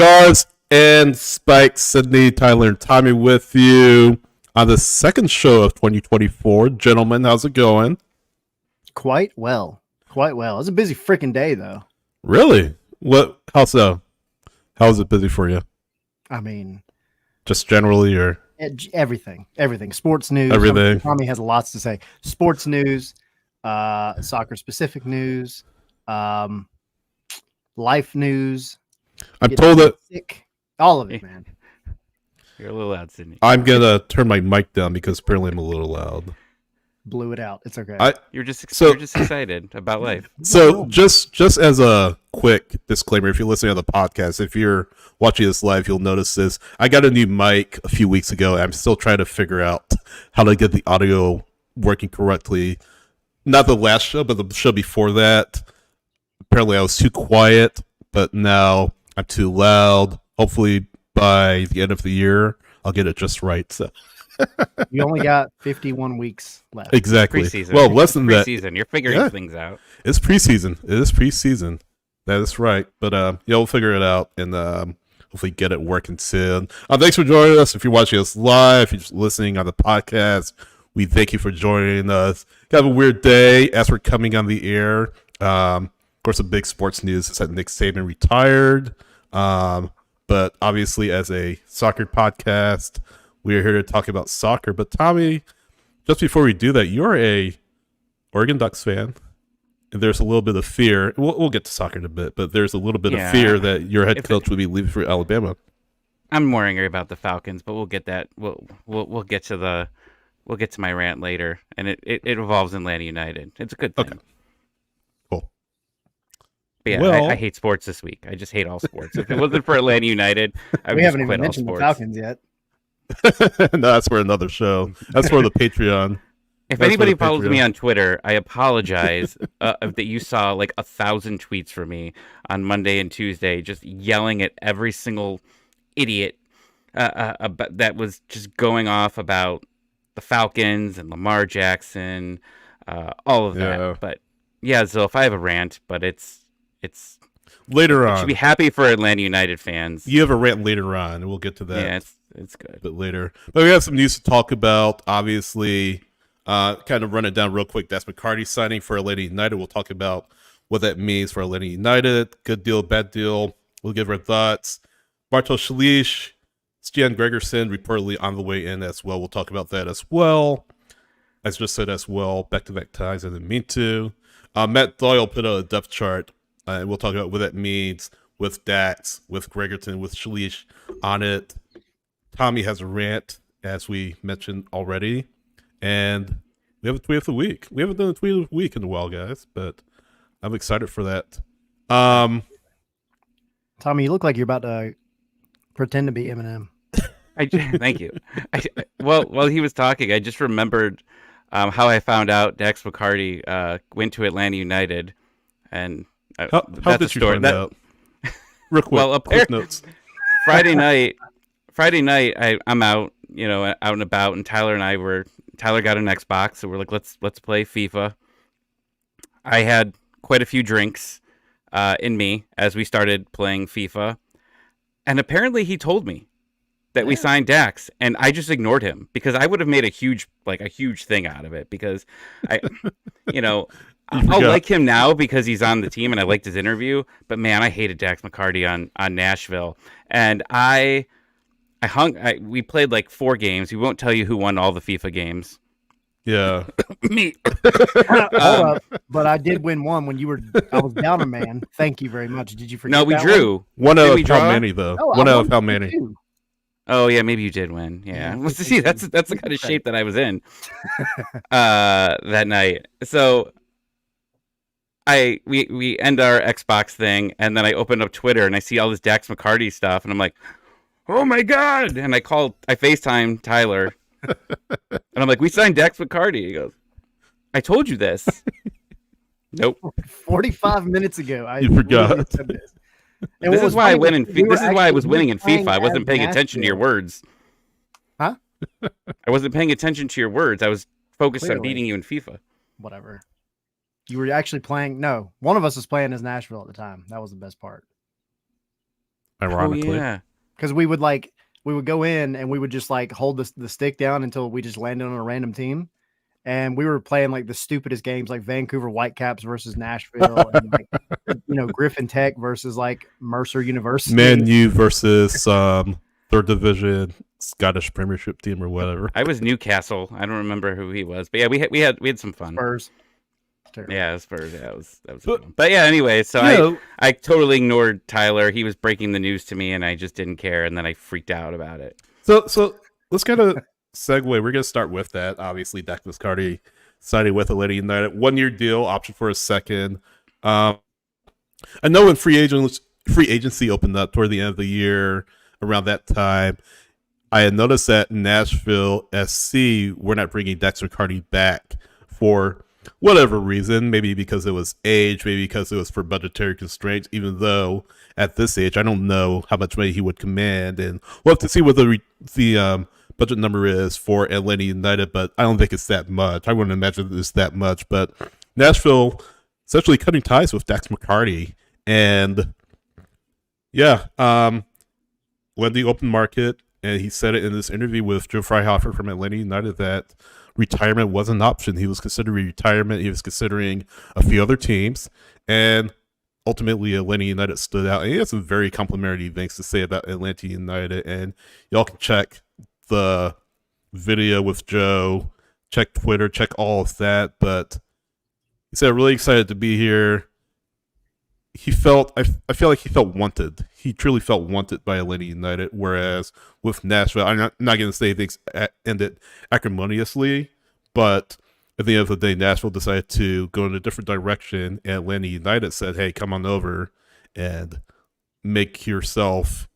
Scars and Spikes, Sydney, Tyler, and Tommy with you on the second show of 2024. Gentlemen, how's it going? Quite well. It was a busy freaking day, though. Really? What? How so? How is it busy for you? I mean, just generally, or everything. Sports news. Everything. Tommy has lots to say. Sports news, soccer-specific news, life news. I'm told that sick. All of it, man. You're a little loud, Sydney. I'm gonna turn my mic down because apparently I'm a little loud. Blew it out. It's okay. You're just excited about life. So just as a quick disclaimer, if you're listening to the podcast, if you're watching this live, you'll notice this. I got a new mic a few weeks ago. I'm still trying to figure out how to get the audio working correctly. Not the last show, but the show before that. Apparently I was too quiet, but now I'm too loud. Hopefully by the end of the year, I'll get it just right. So you only got 51 weeks left. Exactly. Preseason. Well, less than that. Preseason. You're figuring things out. It's preseason. It is preseason. That is right. But we'll figure it out and hopefully get it working soon. Thanks for joining us. If you're watching us live, if you're just listening on the podcast, we thank you for joining us. Have a weird day as we're coming on the air. Of course, the big sports news is that Nick Saban retired. But obviously, as a soccer podcast, we are here to talk about soccer. But Tommy, just before we do that, you're a Oregon Ducks fan. And there's a little bit of fear. We'll get to soccer in a bit, but there's a little bit of fear that your head coach would be leaving for Alabama. I'm more angry about the Falcons, but we'll get that. We'll get to my rant later, and it revolves in Atlanta United. It's a good thing. Okay. Cool. But yeah, I hate sports this week. I just hate all sports. If it wasn't for Atlanta United, I would we just haven't quit even all mentioned the sports. Falcons yet. No, that's for another show. That's for the Patreon. If anybody follows me on Twitter, I apologize that you saw like 1,000 tweets from me on Monday and Tuesday, just yelling at every single idiot that was just going off about the Falcons and Lamar Jackson, all of that. But yeah, so if I have a rant, but it's later on. You should be happy for Atlanta United fans. You have a rant later on, and we'll get to that. Yeah, it's good. A bit later. But we have some news to talk about. Obviously, kind of run it down real quick. Dax McCarty signing for Atlanta United. We'll talk about what that means for Atlanta United. Good deal, bad deal. We'll give our thoughts. Bartosz Slisz, Stian Gregersen reportedly on the way in as well. We'll talk about that as well. As just said as well, back-to-back ties. I didn't mean to. Matt Doyle put out a depth chart. And we'll talk about what that means with Dax, with Gregersen, with Slisz on it. Tommy has a rant, as we mentioned already. And we have a tweet of the week. We haven't done a tweet of the week in a while, guys, but I'm excited for that. Tommy, you look like you're about to pretend to be Eminem. Thank you. While he was talking, I just remembered how I found out Dax McCarty went to Atlanta United. And how did you find out? Real quick, well, quick notes. Friday night, I'm out, out and about, and Tyler got an Xbox, so we're like, let's play FIFA. I had quite a few drinks in me as we started playing FIFA, and apparently he told me that we signed Dax, and I just ignored him because I would have made a huge thing out of it because I'll like him now because he's on the team and I liked his interview, but man, I hated Dax McCarty on Nashville, and I We played like 4 games. We won't tell you who won all the FIFA games. Yeah. Me. Hold up, but I did win one when I was down a man. Thank you very much. Did you forget? No, we that drew. One Did out we of how draw? many though? Oh, One I out won of how many? too. Oh yeah, maybe you did win. Yeah. Yeah, See, that's the kind of shape that I was in that night. So we end our Xbox thing, and then I open up Twitter and I see all this Dax McCarty stuff, and I'm like, oh my god! And I FaceTime Tyler, and I'm like, we signed Dax McCarty. He goes, I told you this. Nope. 45 minutes ago, I You forgot. literally said this. And This what is why I funny win in. was we were This is why I was actually winning in playing FIFA. I wasn't as paying attention to your Nashville. words. Huh? I wasn't paying attention to your words. I was focused on Clearly. beating you in FIFA. Whatever. You were actually playing. No, one of us was playing as Nashville at the time. That was the best part. Ironically. Oh yeah. Because we would go in and we would just like hold the stick down until we just landed on a random team. And we were playing like the stupidest games, like Vancouver Whitecaps versus Nashville, and like, Griffin Tech versus like Mercer University. Man U versus third division Scottish Premiership team or whatever. I was Newcastle. I don't remember who he was, but yeah, we had some fun. Spurs. Terrible. Yeah, Spurs. Yeah, that was a good one. But yeah, anyway, so I totally ignored Tyler. He was breaking the news to me, and I just didn't care. And then I freaked out about it. So let's kind of segue. We're going to start with that. Obviously, Dax McCarty signing with Atlanta United, 1-year deal, option for a second. I know when free agency opened up toward the end of the year, around that time, I had noticed that Nashville SC were not bringing Dax McCarty back for whatever reason, maybe because it was age, maybe because it was for budgetary constraints, even though at this age, I don't know how much money he would command, and we'll have to see what the budget number is for Atlanta United, but I don't think it's that much. I wouldn't imagine it's that much, but Nashville essentially cutting ties with Dax McCarty, and yeah, went the open market, and he said it in this interview with Joe Fryhofer from Atlanta United that retirement was an option. He was considering retirement. He was considering a few other teams, and ultimately Atlanta United stood out. And he has some very complimentary things to say about Atlanta United, and y'all can check the video with Joe, check Twitter, check all of that. But he said, really excited to be here. I feel like he felt wanted. He truly felt wanted by Atlanta United, whereas with Nashville, I'm not going to say things ended acrimoniously, but at the end of the day, Nashville decided to go in a different direction, and Atlanta United said, hey, come on over and make yourself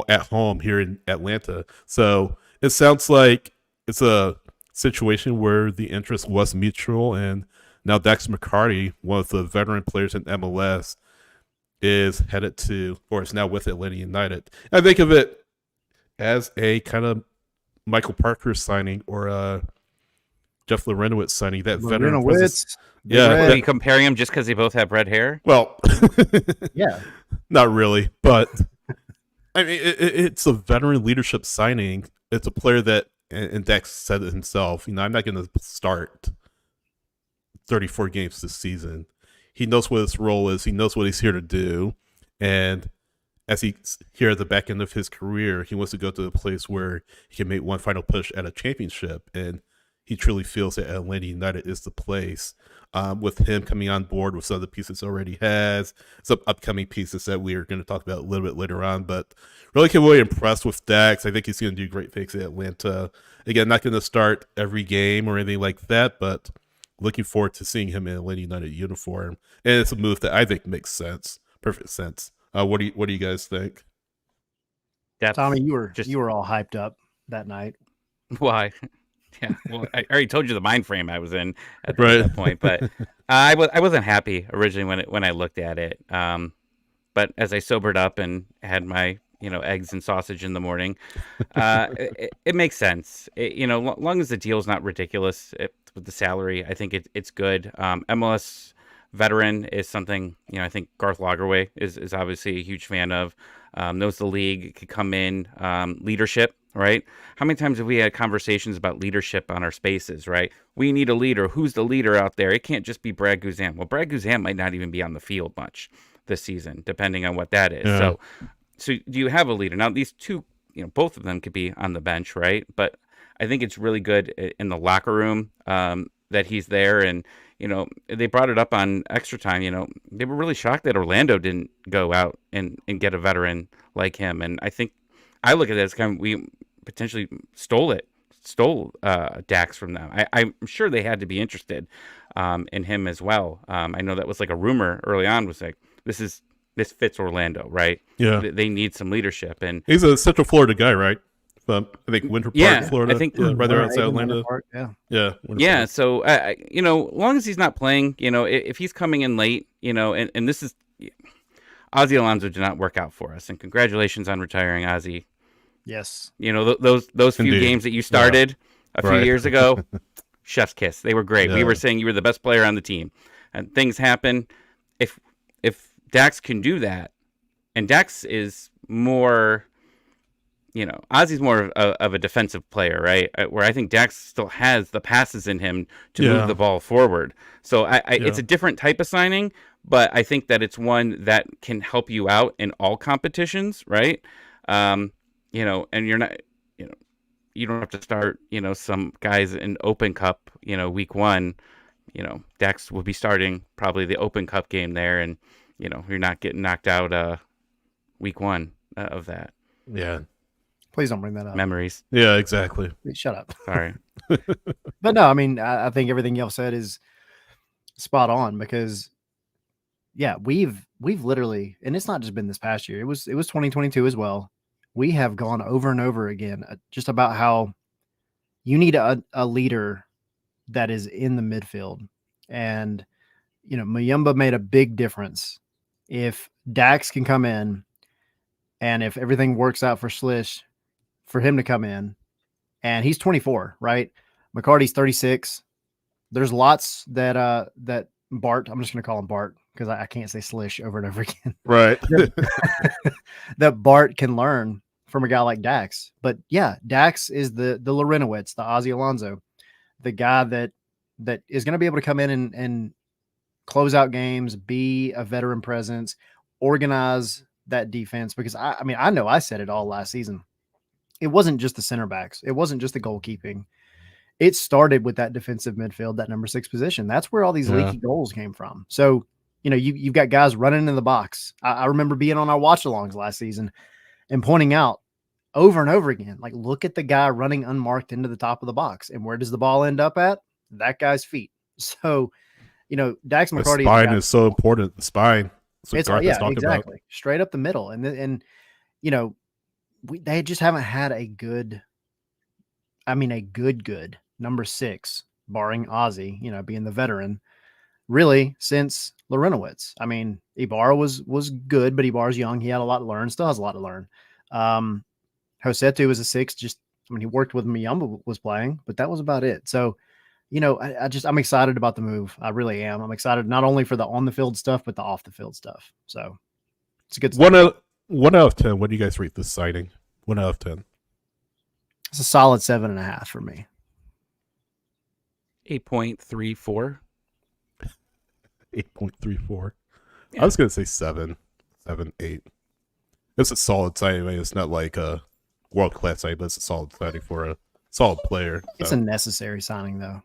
at home here in Atlanta. So it sounds like it's a situation where the interest was mutual, and now Dax McCarty, one of the veteran players in MLS, is headed to, or is now with Atlanta United. I think of it as a kind of Michael Parker signing or a Jeff Larenowitz signing. That veteran presence. Yeah, are you comparing them just because they both have red hair? Well, yeah, not really, but I mean, it's a veteran leadership signing. It's a player that, and Dex said it himself, I'm not going to start 34 games this season. He knows what his role is. He knows what he's here to do. And as he's here at the back end of his career, he wants to go to a place where he can make one final push at a championship. And he truly feels that Atlanta United is the place. With him coming on board with some of the pieces already has, some upcoming pieces that we are going to talk about a little bit later on. But really impressed with Dax. I think he's going to do great things at Atlanta. Again, not going to start every game or anything like that, but looking forward to seeing him in Atlanta United uniform. And it's a move that I think makes sense. Perfect sense. What do you guys think? Tommy, you were all hyped up that night. Why? Yeah, well, I already told you the mind frame I was in at that point, but I wasn't happy originally when I looked at it. But as I sobered up and had my eggs and sausage in the morning, it makes sense. Long as the deal's not ridiculous with the salary, I think it's good. MLS veteran is something I think Garth Lagerwey is obviously a huge fan of. Knows the league, could come in, leadership. Right? How many times have we had conversations about leadership on our spaces, right? We need a leader. Who's the leader out there? It can't just be Brad Guzan. Well, Brad Guzan might not even be on the field much this season, depending on what that is. Yeah. So do you have a leader? Now, these two both of them could be on the bench, right? But I think it's really good in the locker room that he's there. And, they brought it up on Extra Time. They were really shocked that Orlando didn't go out and get a veteran like him. And I look at it as kind of, we potentially stole Dax from them. I'm sure they had to be interested in him as well. I know that was like a rumor early on, was like, this fits Orlando, right? Yeah. They need some leadership. And he's a Central Florida guy, right? I think Winter Park, Florida. I think right there outside Winter Orlando. Park, yeah. Yeah. Yeah. So, as long as he's not playing, if he's coming in late, and this is, Ozzy Alonso did not work out for us. And congratulations on retiring, Ozzy. Yes. Those few Indeed. games that you started a few Right. years ago, chef's kiss. They were great. Yeah. We were saying you were the best player on the team, and things happen. If Dax can do that, and Dax is more, Ozzy's more of a defensive player, right? Where I think Dax still has the passes in him to move the ball forward. So it's a different type of signing, but I think that it's one that can help you out in all competitions, right? And you're not, you don't have to start, some guys in Open Cup, week 1, Dax will be starting probably the Open Cup game there, and, you're not getting knocked out week 1 of that. Yeah. Please don't bring that up. Memories. Yeah, exactly. Shut up. Sorry. But no, I mean, I think everything y'all said is spot on, because we've literally, and it's not just been this past year, it was 2022 as well. We have gone over and over again just about how you need a leader that is in the midfield. And, Muyumba made a big difference. If Dax can come in, and if everything works out for Slisz, for him to come in, and he's 24, right? McCarty's 36. There's lots that Bart, I'm just going to call him Bart because I can't say Slish over and over again. Right. That Bart can learn from a guy like Dax. But yeah, Dax is the Lorenowitz, the Ozzy Alonso, the guy that is going to be able to come in and close out games, be a veteran presence, organize that defense. Because I know I said it all last season. It wasn't just the center backs. It wasn't just the goalkeeping. It started with that defensive midfield, that number 6 position. That's where all these leaky goals came from. So, you've got guys running in the box. I remember being on our watch-alongs last season and pointing out over and over again, like, look at the guy running unmarked into the top of the box. And where does the ball end up at? That guy's feet. So, Dax McCarty. The spine is so important. The spine. It's exactly. Straight up the middle. And they just haven't had a good number 6, barring Ozzy, being the veteran, really, since Lorenowitz. I mean, Ibarra was good, but Ibarra's young. He had a lot to learn, still has a lot to learn. Josetu was a 6, he worked with Muyumba was playing, but that was about it. So, I'm excited about the move. I really am. I'm excited not only for the on the field stuff, but the off the field stuff. So it's a good stuff. 1 out of 10. What do you guys rate this signing? 1 out of 10. It's a solid 7.5 for me. 8.34. 8.34. Yeah. I was going to say 7, 8. It's a solid signing. It's not like a world-class signing, but it's a solid signing for a solid player. So. It's a necessary signing, though.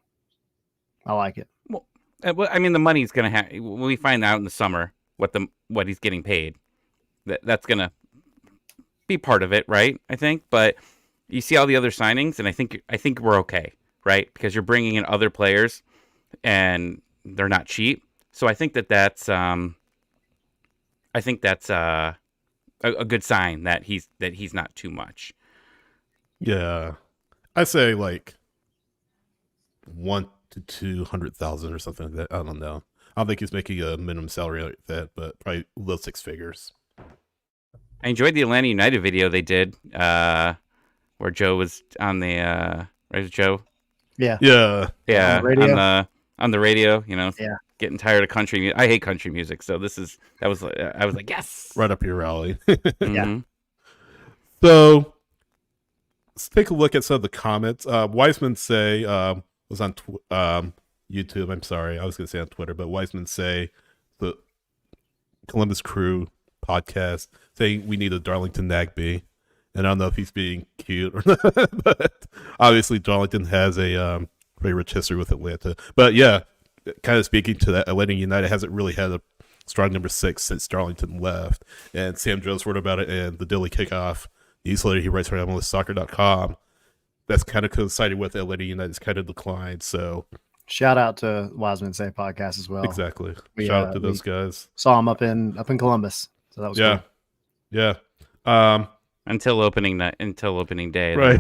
I like it. Well, the money's going to have, when we find out in the summer what he's getting paid, that's going to be part of it, right? I think. But you see all the other signings, and I think we're okay, right? Because you're bringing in other players, and they're not cheap. So I think that's a good sign that he's not too much. Yeah, I say like 1 to 200,000 or something like that. I don't know. I don't think he's making a minimum salary like that, but probably low 6 figures. I enjoyed the Atlanta United video they did, where Joe was on the right, Joe? Yeah. Yeah. Yeah. On the radio, Yeah. Getting tired of country music. I hate country music, so I was like, yes. Right up your alley. Mhm. So let's take a look at some of the comments. Wiseman say was on YouTube. I'm sorry, I was going to say on Twitter, but Wiseman say the Columbus Crew podcast saying we need a Darlington Nagby, And I don't know if he's being cute or not, but obviously Darlington has a very rich history with Atlanta. But yeah, kind of speaking to that, Atlanta United hasn't really had a strong number 6 since Darlington left. And Sam Jones wrote about it in the Daily Kickoff newsletter he writes for MLSsoccer.com. That's kind of coincided with Atlanta United's kind of decline. So shout out to Wiseman Say podcast as well. exactly. Shout out to those guys. Saw him up in Columbus, so that was cool. Yeah. Until opening day, right.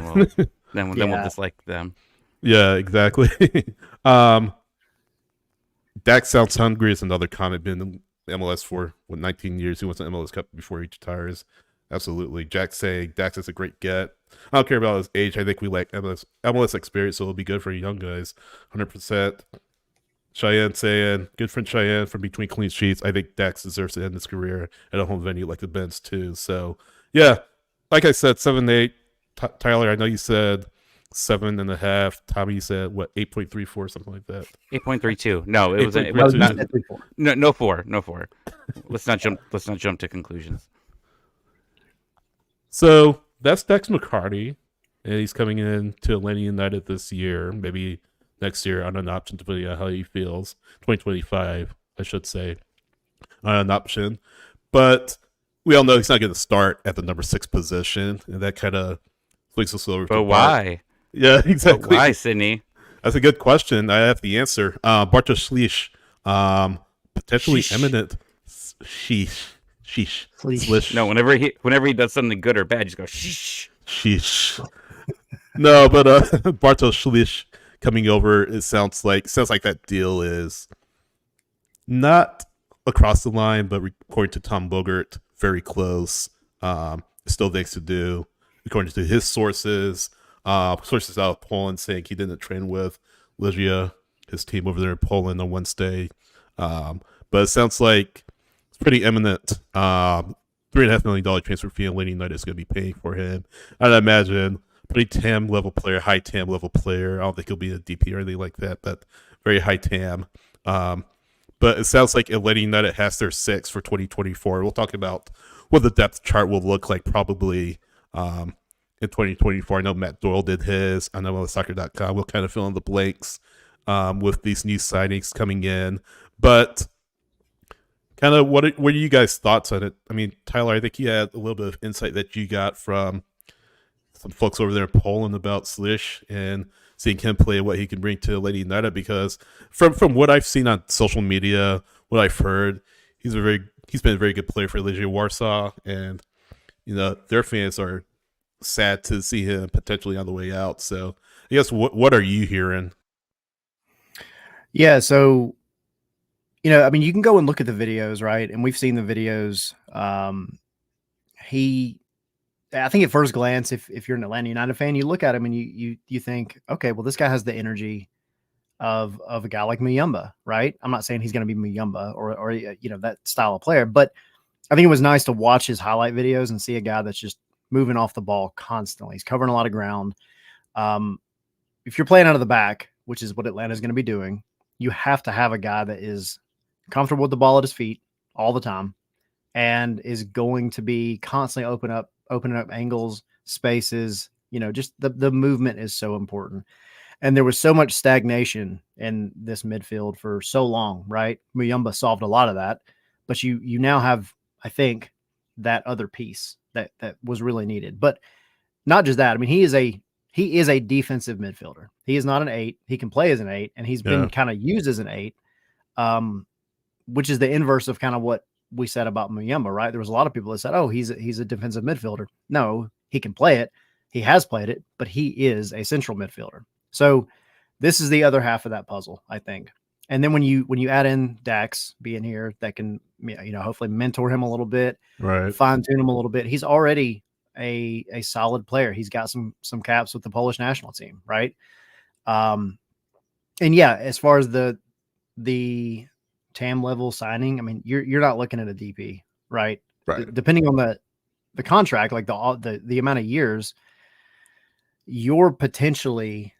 Then we'll dislike them. Yeah, exactly. Dax sounds hungry is another comment. Been in MLS for 19 years. He wants an MLS Cup before he retires. Absolutely. Jack saying Dax is a great get. I don't care about his age. I think we like MLS experience, so it'll be good for young guys. 100%. Cheyenne saying, good friend Cheyenne from Between Clean Sheets. I think Dax deserves to end his career at a home venue like the Benz too. So, yeah, like I said, 7-8. Tyler, I know you said 7.5. Tommy, you said what, 8.34, something like that. 8.32. No, it was not. No 4. Let's not jump to conclusions. So that's Dax McCarty, and he's coming in to Atlanta United this year, maybe next year on an option, depending on how he feels. 2025, I should say, on an option. But we all know he's not going to start at the number 6 position, and that kind of flicks us over. But why? Yeah, exactly. But why, Sydney? That's a good question. I have the answer. Bartosz Slisz, potentially imminent. Slisz. No, whenever he does something good or bad, just go sheesh. No, but Bartosz Slisz coming over, it sounds like that deal is not across the line, but according to Tom Bogert, very close. Still things to do, according to his sources. Sources out of Poland saying he didn't train with Legia, his team over there in Poland on Wednesday. But it sounds like it's pretty imminent. $3.5 million transfer fee Atlanta United is going to be paying for him. I'd imagine pretty TAM level player, high TAM level player. I don't think he'll be a DP or anything like that, but very high TAM. But it sounds like Atlanta United has their 6 for 2024. We'll talk about what the depth chart will look like probably in 2024. I know Matt Doyle did his. I know MLSsoccer.com. We'll kind of fill in the blanks with these new signings coming in. But kind of what are you guys' thoughts on it? I mean, Tyler, I think you had a little bit of insight that you got from some folks over there in Poland about Slisz and seeing him play, what he can bring to Atlanta United, because from what I've seen on social media, what I've heard, he's been a very good player for Legia Warsaw, and their fans are sad to see him potentially on the way out. So I guess what are you hearing? Yeah, so I mean, you can go and look at the videos, right? And we've seen the videos. I think at first glance, if you're an Atlanta United fan, you look at him and you think, okay, well, this guy has the energy of a guy like Muyumba, right? I'm not saying he's going to be Muyumba or that style of player, but I think it was nice to watch his highlight videos and see a guy that's just moving off the ball constantly. He's covering a lot of ground. If you're playing out of the back, which is what Atlanta is going to be doing, you have to have a guy that is comfortable with the ball at his feet all the time and is going to be constantly opening up angles, spaces. Just the movement is so important. And there was so much stagnation in this midfield for so long, right? Muyumba solved a lot of that, but you now have, I think, that other piece that was really needed. But not just that. I mean, he is a defensive midfielder. He is not an 8. He can play as an 8, and he's been kind of used as an 8, which is the inverse of kind of what we said about Muyumba, right? There was a lot of people that said, oh, he's a defensive midfielder. No, he can play it. He has played it, but he is a central midfielder. So this is the other half of that puzzle, I think. And then when you add in Dax being here, that can, hopefully mentor him a little bit, right? Fine tune him a little bit. He's already a solid player. He's got some caps with the Polish national team, right? And yeah, as far as the TAM level signing, I mean, you're not looking at a DP, right? Right. Depending on the contract, like the amount of years, you're potentially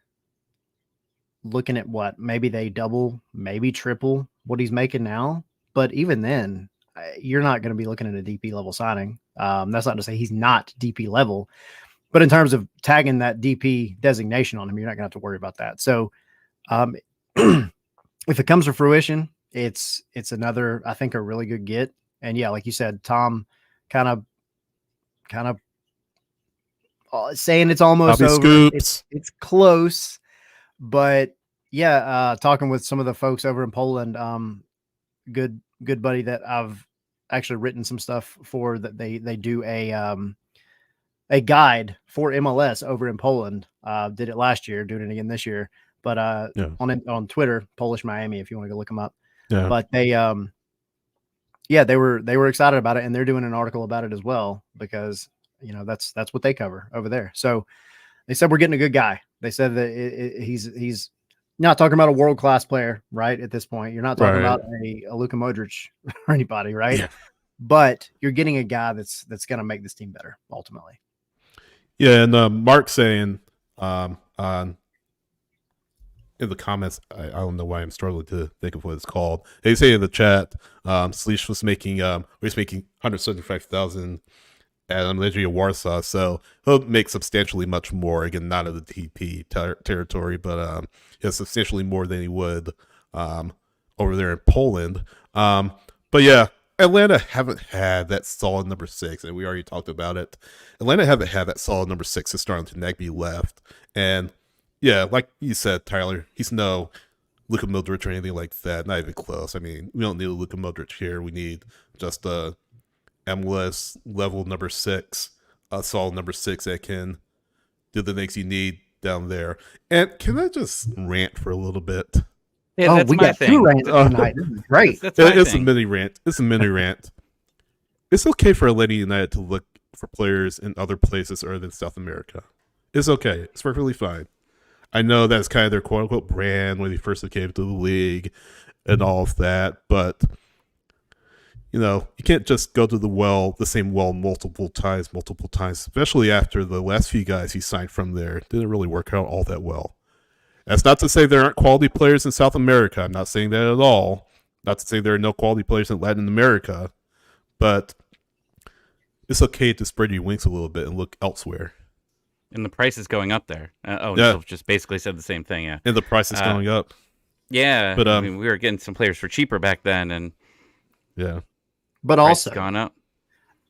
looking at what, maybe they double, maybe triple what he's making now. But even then, you're not going to be looking at a DP level signing. That's not to say he's not DP level, but in terms of tagging that DP designation on him, you're not going to have to worry about that. So if it comes to fruition, it's another, I think, a really good get. And yeah, like you said, Tom kind of saying it's almost Bobby over. Scoops. It's close, but yeah, talking with some of the folks over in Poland, good buddy that I've actually written some stuff for, that they do a guide for MLS over in Poland. Did it last year, doing it again this year. But on Twitter, Polish Miami, if you want to go look them up. Yeah. But they they were excited about it, and they're doing an article about it as well, because that's what they cover over there. So they said we're getting a good guy. They said that he's not talking about a world-class player, right? At this point, you're not talking about a Luka Modric or anybody, right? Yeah. But you're getting a guy that's going to make this team better ultimately. Yeah, and Mark saying in the comments, I don't know why I'm struggling to think of what it's called. They say in the chat, Slisz was making 175,000 at Legia Warsaw, so he'll make substantially much more. Again, not in the TP territory, but substantially more than he would over there in Poland. But yeah, Atlanta haven't had that solid number 6, and we already talked about it. Atlanta haven't had that solid number 6 since Starlington Nagbe left, and yeah, like you said, Tyler, he's no Luka Modric or anything like that. Not even close. I mean, we don't need a Luka Modric here. We need just a MLS level number 6, a solid number 6 that can do the things you need down there. And can I just rant for a little bit? Yeah, that's we my got thing. 2 rants tonight. This is great. That's my It's thing. a mini rant. It's a mini rant. It's okay for Atlanta United to look for players in other places other than South America. It's okay. It's perfectly fine. I know that's kind of their quote-unquote brand when they first came to the league and all of that, but you can't just go to the same well multiple times, especially after the last few guys he signed from there. It didn't really work out all that well. That's not to say there aren't quality players in South America. I'm not saying that at all. Not to say there are no quality players in Latin America, but it's okay to spread your wings a little bit and look elsewhere. And the price is going up there. Yeah. Just basically said the same thing. Yeah. And the price is going up. Yeah. But I mean, we were getting some players for cheaper back then, and yeah. But price also has gone up.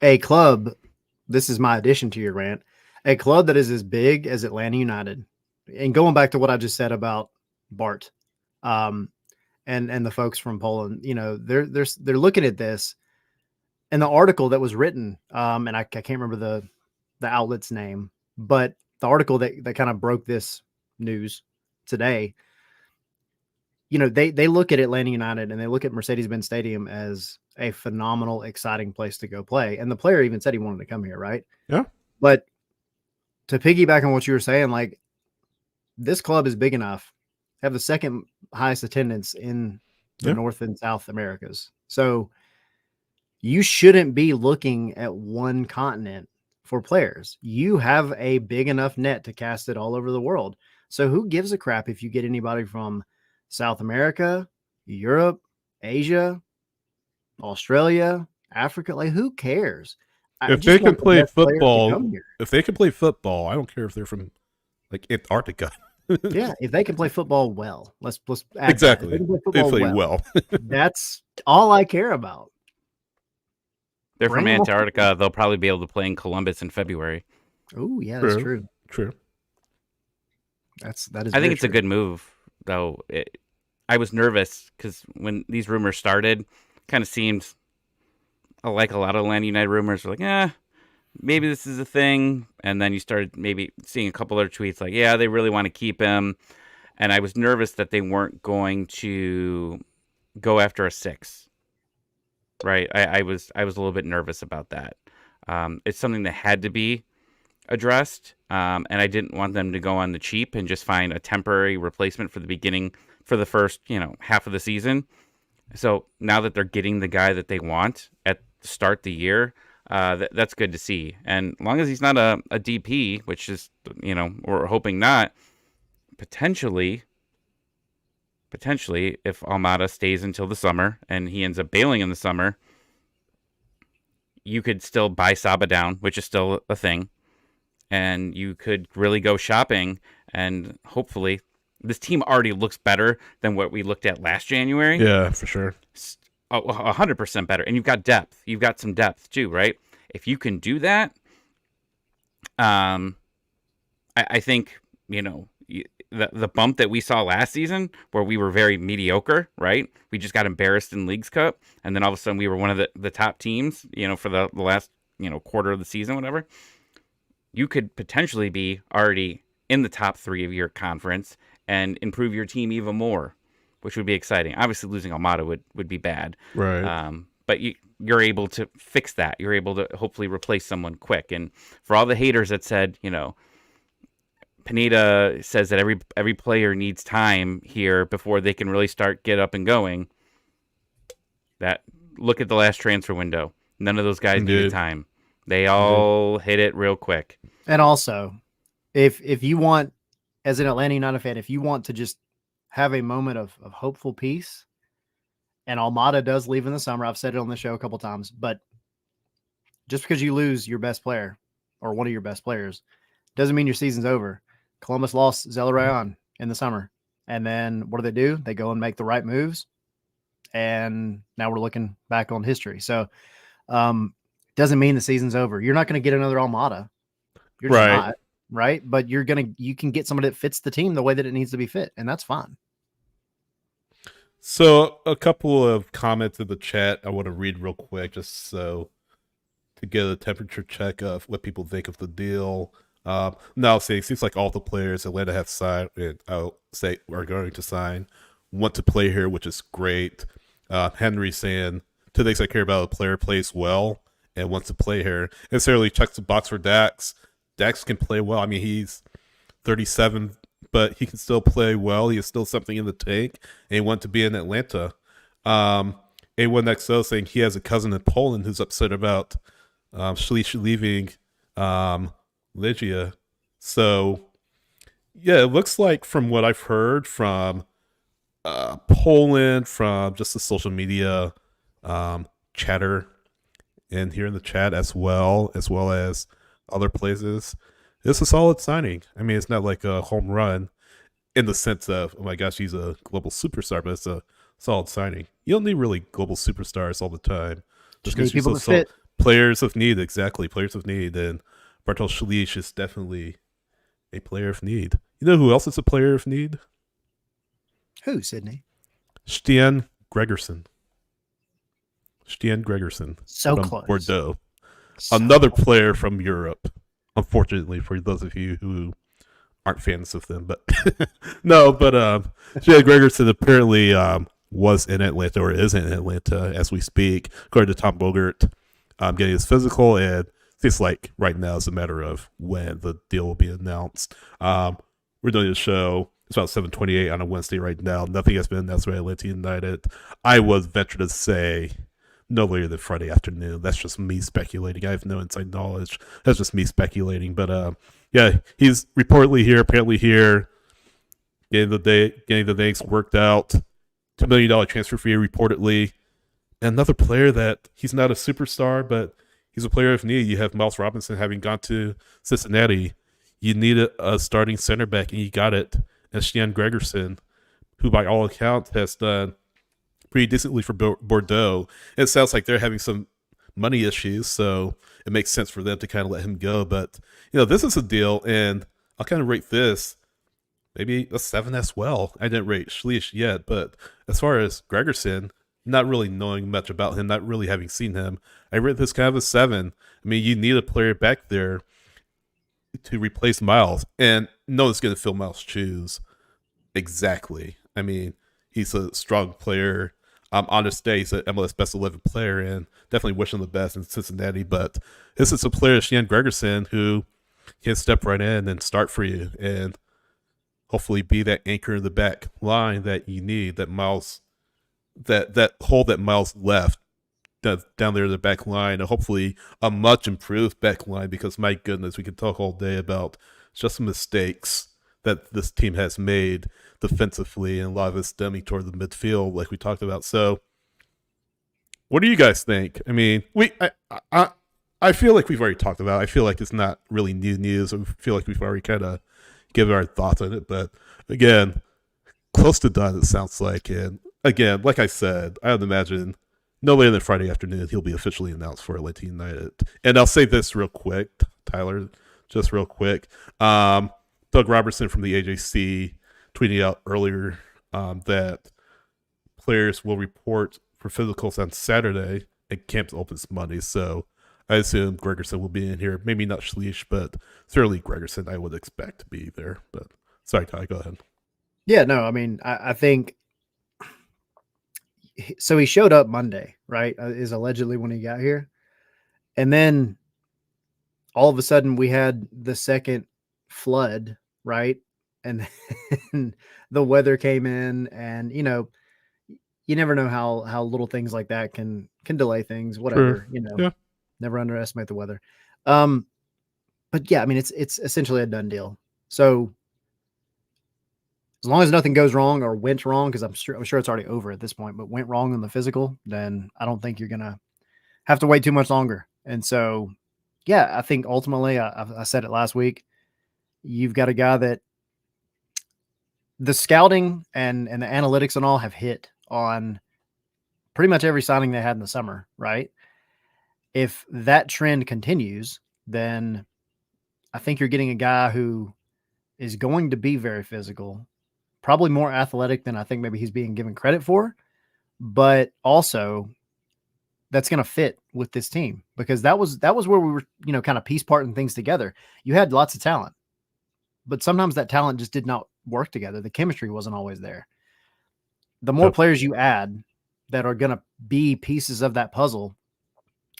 a club, this is my addition to your rant, a club that is as big as Atlanta United, and going back to what I just said about Bart, and the folks from Poland, they're looking at this, and the article that was written, and I can't remember the outlet's name, but the article that kind of broke this news today, they look at Atlanta United and they look at Mercedes-Benz Stadium as a phenomenal, exciting place to go play. And the player even said he wanted to come here, right? Yeah. But to piggyback on what you were saying, like, this club is big enough, have the second highest attendance in the North and South Americas. So you shouldn't be looking at one continent for players. You have a big enough net to cast it all over the world. So who gives a crap if you get anybody from South America, Europe, Asia, Australia, Africa? Like, who cares? If they can play football, I don't care if they're from like Antarctica. Yeah, if they can play football well, let's add exactly. that. If they can They play play football well. That's all I care about. They're Bring from them on. Antarctica. They'll probably be able to play in Columbus in February. Oh, yeah, that's true. True. That is. I think it's a good move, though. I was nervous because when these rumors started, kind of seemed like a lot of Atlanta United rumors were like, maybe this is a thing. And then you started maybe seeing a couple other tweets like, yeah, they really want to keep him. And I was nervous that they weren't going to go after a 6. Right. I was a little bit nervous about that. It's something that had to be addressed. And I didn't want them to go on the cheap and just find a temporary replacement for the first, half of the season. So now that they're getting the guy that they want at the start of the year, that's good to see. And as long as he's not a DP, which is, we're hoping not, potentially, if Almada stays until the summer and he ends up bailing in the summer, you could still buy Saba down, which is still a thing, and you could really go shopping, and hopefully this team already looks better than what we looked at last January. Yeah, for sure. 100% better. And you've got depth. You've got some depth too, right? If you can do that, I think, the bump that we saw last season where we were very mediocre, right? We just got embarrassed in Leagues Cup. And then all of a sudden we were one of the top teams, for the last, quarter of the season, whatever. You could potentially be already in the top 3 of your conference and improve your team even more, which would be exciting. Obviously, losing Almada would be bad. Right. But you're able to fix that. You're able to hopefully replace someone quick. And for all the haters that said, Pineda says that every player needs time here before they can really get up and going. That look at the last transfer window. None of those guys needed time. They all hit it real quick. And also, if you want, as an Atlanta United fan, if you want to just have a moment of hopeful peace, and Almada does leave in the summer, I've said it on the show a couple times, but just because you lose your best player or one of your best players doesn't mean your season's over. Columbus lost Zelarayan in the summer. And then what do? They go and make the right moves. And now we're looking back on history. So doesn't mean the season's over. You're not going to get another Almada. You're just not, right? But you can get somebody that fits the team the way that it needs to be fit. And that's fine. So a couple of comments in the chat I want to read real quick, just so to get a temperature check of what people think of the deal. Now, it seems like all the players Atlanta have signed, and I'll say are going to sign, want to play here, which is great. Henry saying, to the extent I care about a player plays well and wants to play here. And certainly checks the box for Dax. Dax can play well. I mean, he's 37, but he can still play well. He has still something in the tank, and he wants to be in Atlanta. A1XO saying he has a cousin in Poland who's upset about Slisz leaving Legia. So, yeah, it looks like from what I've heard from Poland, from just the social media chatter and here in the chat as well as other places, it's a solid signing. I mean, it's not like a home run in the sense of, oh my gosh, he's a global superstar, but it's a solid signing. You don't need really global superstars all the time. Just need people to fit. Players of need, exactly. Players of need. And Bartosz Slisz is definitely a player of need. You know who else is a player of need? Who, Sydney? Stian Gregersen. So from close. Bordeaux. Another player from Europe. Unfortunately, for those of you who aren't fans of them, but no, but Stian Gregersen apparently was in Atlanta or is in Atlanta as we speak, according to Tom Bogert, getting his physical, and it's like right now is a matter of when the deal will be announced. We're doing the show. It's about 7:28 on a Wednesday right now. Nothing has been announced by Atlanta United. I would venture to say no later than Friday afternoon. That's just me speculating. I have no inside knowledge. That's just me speculating. But yeah, he's reportedly here, apparently here, getting the things worked out. $2 million transfer fee reportedly. And another player that he's not a superstar, but he's a player of need. You have Miles Robinson having gone to Cincinnati. You need a starting center back, and you got it. And Stian Gregersen, who by all accounts has done pretty decently for Bordeaux. It sounds like they're having some money issues, so it makes sense for them to kind of let him go. But, this is a deal, and I'll kind of rate this maybe a 7 as well. I didn't rate Slisz yet, but as far as Gregersen, not really knowing much about him, not really having seen him, I rate this kind of a 7. I mean, you need a player back there to replace Miles, and no one's going to fill Miles' shoes exactly. I mean, he's a strong player. On his day, he's an MLS Best 11 player, and definitely wish him the best in Cincinnati. But this is a player, Stian Gregersen, who can step right in and start for you, and hopefully be that anchor in the back line that you need. That Miles, that hole that Miles left down there in the back line, and hopefully a much improved back line. Because my goodness, we could talk all day about just some mistakes that this team has made defensively, and a lot of it's stemming toward the midfield, like we talked about. So, What do you guys think? I mean, I feel like we've already talked about it. I feel like it's not really new news. I feel like we've already kind of given our thoughts on it. But again, close to done, it sounds like. And again, like I said, I would imagine no later than Friday afternoon, he'll be officially announced for Atlanta United. And I'll say this real quick, Tyler, just real quick. Doug Robertson from the AJC tweeted out earlier that players will report for physicals on Saturday and camp opens Monday. So I assume Gregersen will be in here. Maybe not Slisz, but certainly Gregersen I would expect to be there. But sorry, Ty, go ahead. Yeah, no, I mean, I think so. He showed up Monday, right? Is allegedly when he got here. And then all of a sudden we had the second flood, right? And then the weather came in, and you never know how little things like that can delay things, whatever, Yeah. Never underestimate the weather. But yeah, I mean, it's essentially a done deal. So as long as nothing goes wrong or went wrong, because I'm sure it's already over at this point, but went wrong in the physical, then I don't think you're going to have to wait too much longer. And so, yeah, I think ultimately, I said it last week, you've got a guy that the scouting and the analytics and all have hit on pretty much every signing they had in the summer, right? If that trend continues, then I think you're getting a guy who is going to be very physical, probably more athletic than I think maybe he's being given credit for, but also that's going to fit with this team, because that was where we were, kind of piece parting things together. You had lots of talent, but sometimes that talent just did not work together. The chemistry wasn't always there. The more players you add that are going to be pieces of that puzzle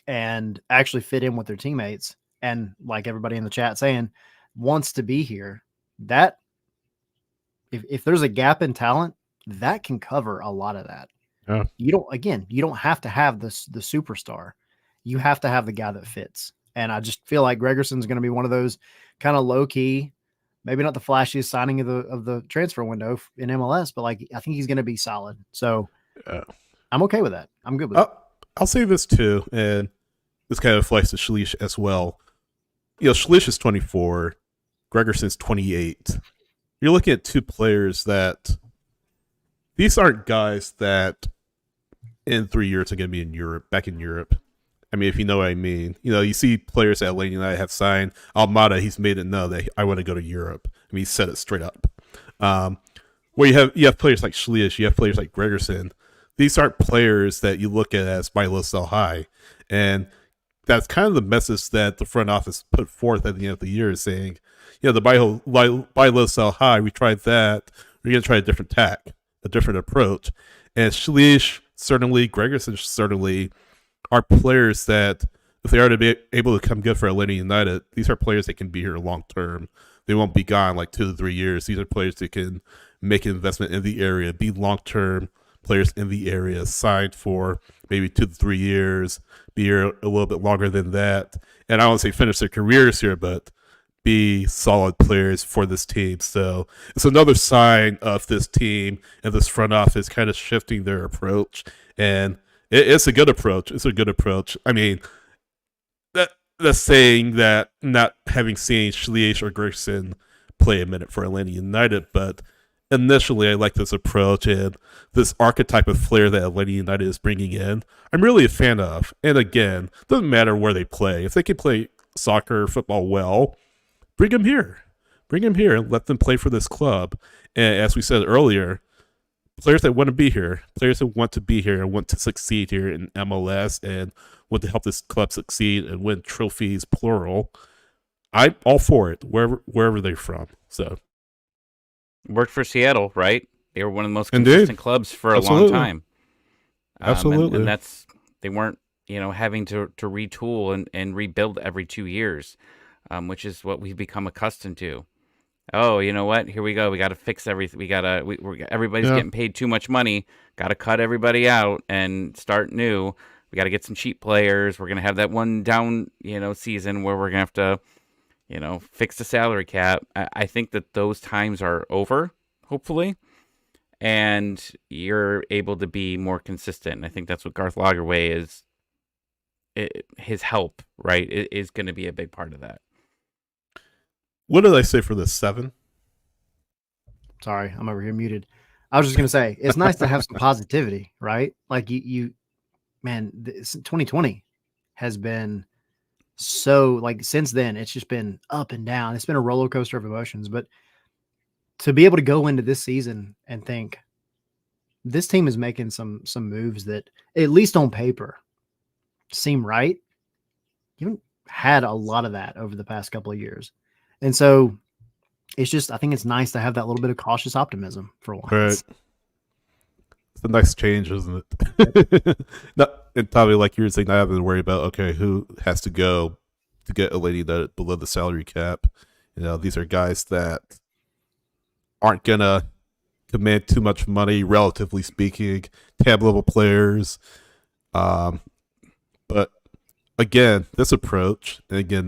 and actually fit in with their teammates, and like everybody in the chat saying, wants to be here, that if there's a gap in talent, that can cover a lot of that. Yeah. You don't have to have the superstar. You have to have the guy that fits. And I just feel like Gregersen's going to be one of those kind of low key, maybe not the flashiest signing of the transfer window in MLS, but like, I think he's going to be solid. So I'm okay with that. I'm good with it. I'll say this too, and this kind of applies to Slisz as well. Slisz is 24, Gregersen's 28. You're looking at two players that these aren't guys that in 3 years are going to be back in Europe. I mean, if you know what I mean. You see players that Atlanta United have signed. Almada, he's made it known that I want to go to Europe. I mean, he said it straight up. Where you have players like Slisz, you have players like Gregersen. These aren't players that you look at as buy low, sell high. And that's kind of the message that the front office put forth at the end of the year, is saying, the buy low, sell high, we tried that. We're going to try a different tack, a different approach. And Slisz, certainly, Gregersen certainly, are players that, if they are to be able to come good for Atlanta United, these are players that can be here long term. They won't be gone like 2 to 3 years. These are players that can make an investment in the area, be long term players in the area, signed for maybe 2 to 3 years, be here a little bit longer than that. And I don't want to say finish their careers here, but be solid players for this team. So it's another sign of this team and this front office kind of shifting their approach. And it's a good approach. It's a good approach. I mean, that's saying that not having seen Slisz or Gregersen play a minute for Atlanta United, but initially I like this approach and this archetype of player that Atlanta United is bringing in. I'm really a fan of. And again, doesn't matter where they play. If they can play soccer, football well, bring them here. Bring them here and let them play for this club. And as we said earlier, players that want to be here, players that want to be here and want to succeed here in MLS and want to help this club succeed and win trophies, plural. I'm all for it, wherever they're from. So worked for Seattle, right? They were one of the most consistent clubs for a long time. Absolutely. And that's, they weren't, having to retool and rebuild every 2 years, which is what we've become accustomed to. Oh, you know what? Here we go. We got to fix everything. Everybody's getting paid too much money. Got to cut everybody out and start new. We got to get some cheap players. We're going to have that one down, season where we're going to have to, fix the salary cap. I think that those times are over, hopefully. and you're able to be more consistent. And I think that's what Garth Lagerwey is. His help, right, is going to be a big part of that. What did I say for this? 7? Sorry, I'm over here muted. I was just gonna say it's nice to have some positivity, right? Like man, 2020 has been so, like, since then it's just been up and down. It's been a roller coaster of emotions, but to be able to go into this season and think this team is making some moves that, at least on paper, seem right. You haven't had a lot of that over the past couple of years, and so it's just, I think it's nice to have that little bit of cautious optimism for once. Right. It's a nice change, isn't it? And probably, like you were saying, not having to worry about, okay, who has to go to get a lady that below the salary cap. These are guys that aren't gonna command too much money, relatively speaking, tab level players. But again, this approach, and again,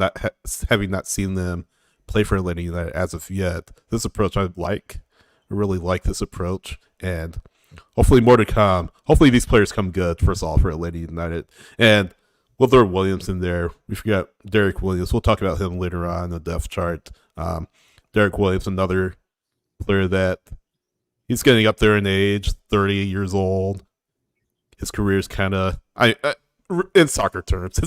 having not seen them play for Atlanta United as of yet, this approach I really like this approach, and hopefully more to come. Hopefully these players come good, first of all, for Atlanta United. And we'll throw Williams in there. We forgot Derek Williams. We'll talk about him later on in the depth chart. Derek Williams, another player that he's getting up there in age, 30 years old. His career is kind of, in soccer terms,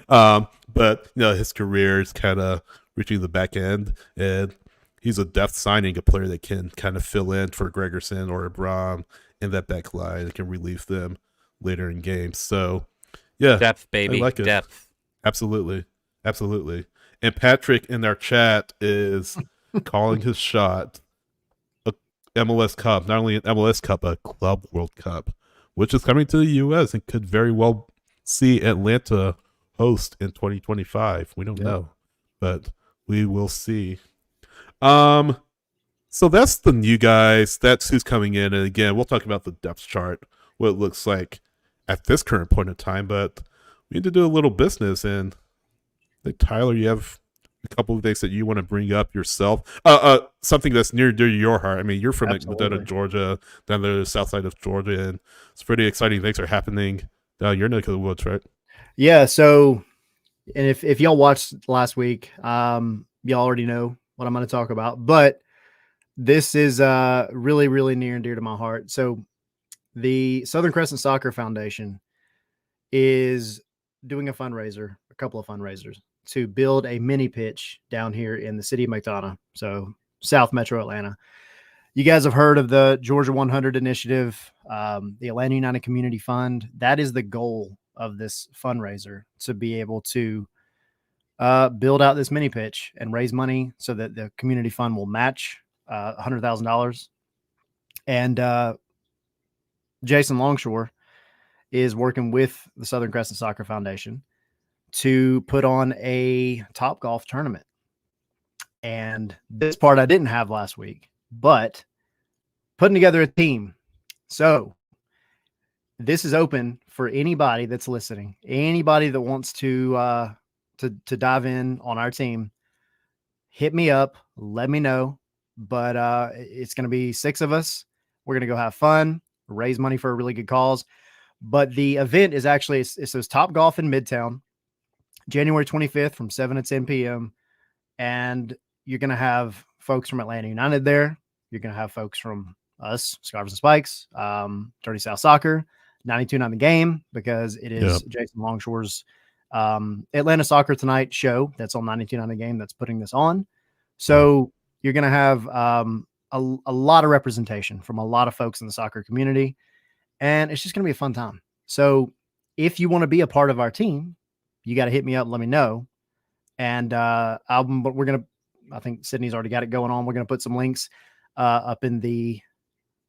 but his career is kind of reaching the back end, and he's a depth signing, a player that can kind of fill in for Gregersen or Abram in that back line that can relieve them later in games. So, yeah. Depth, baby. I like it. Depth. Absolutely. And Patrick in our chat is calling his shot a MLS Cup, not only an MLS Cup, a Club World Cup, which is coming to the U.S. and could very well see Atlanta host in 2025. We don't know, but we will see. So that's the new guys. That's who's coming in. And again, we'll talk about the depth chart, what it looks like at this current point in time. But we need to do a little business. And I think, Tyler, you have a couple of things that you want to bring up yourself. Something that's near to your heart. I mean, you're from Medina, Georgia, down the south side of Georgia, and it's pretty exciting things are happening down your neck of the woods, right? Yeah. So, and if y'all watched last week, y'all already know what I'm going to talk about, but this is really, really near and dear to my heart. So the Southern Crescent Soccer Foundation is doing a couple of fundraisers to build a mini pitch down here in the city of McDonough, so South Metro Atlanta. You guys have heard of the Georgia 100 initiative, the Atlanta United Community Fund. That is the goal of this fundraiser, to be able to build out this mini pitch and raise money so that the community fund will match $100,000. And Jason Longshore is working with the Southern Crescent Soccer Foundation to put on a Topgolf tournament. And this part I didn't have last week, but putting together a team. So this is open for anybody that's listening, anybody that wants to dive in on our team. Hit me up, let me know. But it's going to be 6 of us. We're going to go have fun, raise money for a really good cause. But the event is actually, it says Topgolf in Midtown, January 25th from 7 to 10 p.m. And you're going to have folks from Atlanta United there. You're going to have folks from us, Scarves and Spikes, Dirty South Soccer, 92.9 The Game, because it is Jason Longshore's Atlanta Soccer Tonight show that's on 92.9 The Game that's putting this on. So you're going to have a lot of representation from a lot of folks in the soccer community, and it's just going to be a fun time. So if you want to be a part of our team, you got to hit me up, let me know. And we're going to, I think Sydney's already got it going on. We're going to put some links up in the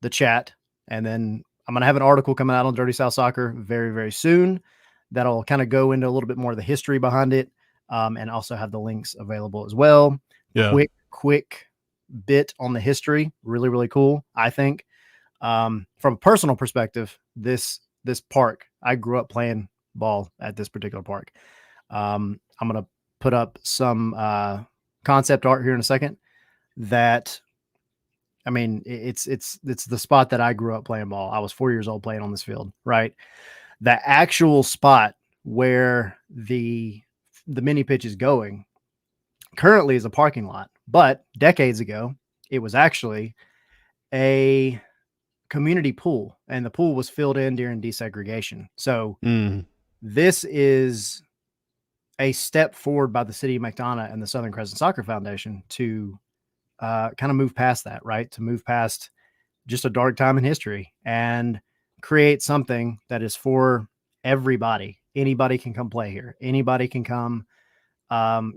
chat, and then I'm going to have an article coming out on Dirty South Soccer very, very soon that'll kind of go into a little bit more of the history behind it, and also have the links available as well. Yeah. Quick bit on the history. Really, really cool, I think. From a personal perspective, this park, I grew up playing ball at this particular park. I'm going to put up some concept art here in a second that I mean, it's the spot that I grew up playing ball. I was 4 years old playing on this field, right? The actual spot where the mini pitch is going currently is a parking lot, but decades ago it was actually a community pool, and the pool was filled in during desegregation. So this is a step forward by the city of McDonough and the Southern Crescent Soccer Foundation to kind of move past that, right? To move past just a dark time in history and create something that is for everybody. Anybody can come play here. Anybody can come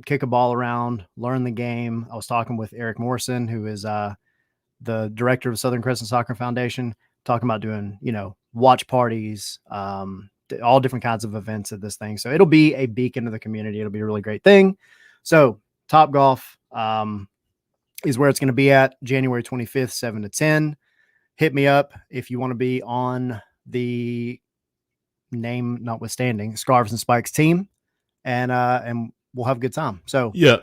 kick a ball around, learn the game. I was talking with Eric Morrison, who is the director of Southern Crescent Soccer Foundation, talking about doing, watch parties, all different kinds of events at this thing. So it'll be a beacon to the community. It'll be a really great thing. So Topgolf is where it's going to be at January 25th, 7 to 10. Hit me up if you want to be on the name notwithstanding Scarves and Spikes team, and we'll have a good time. So yeah.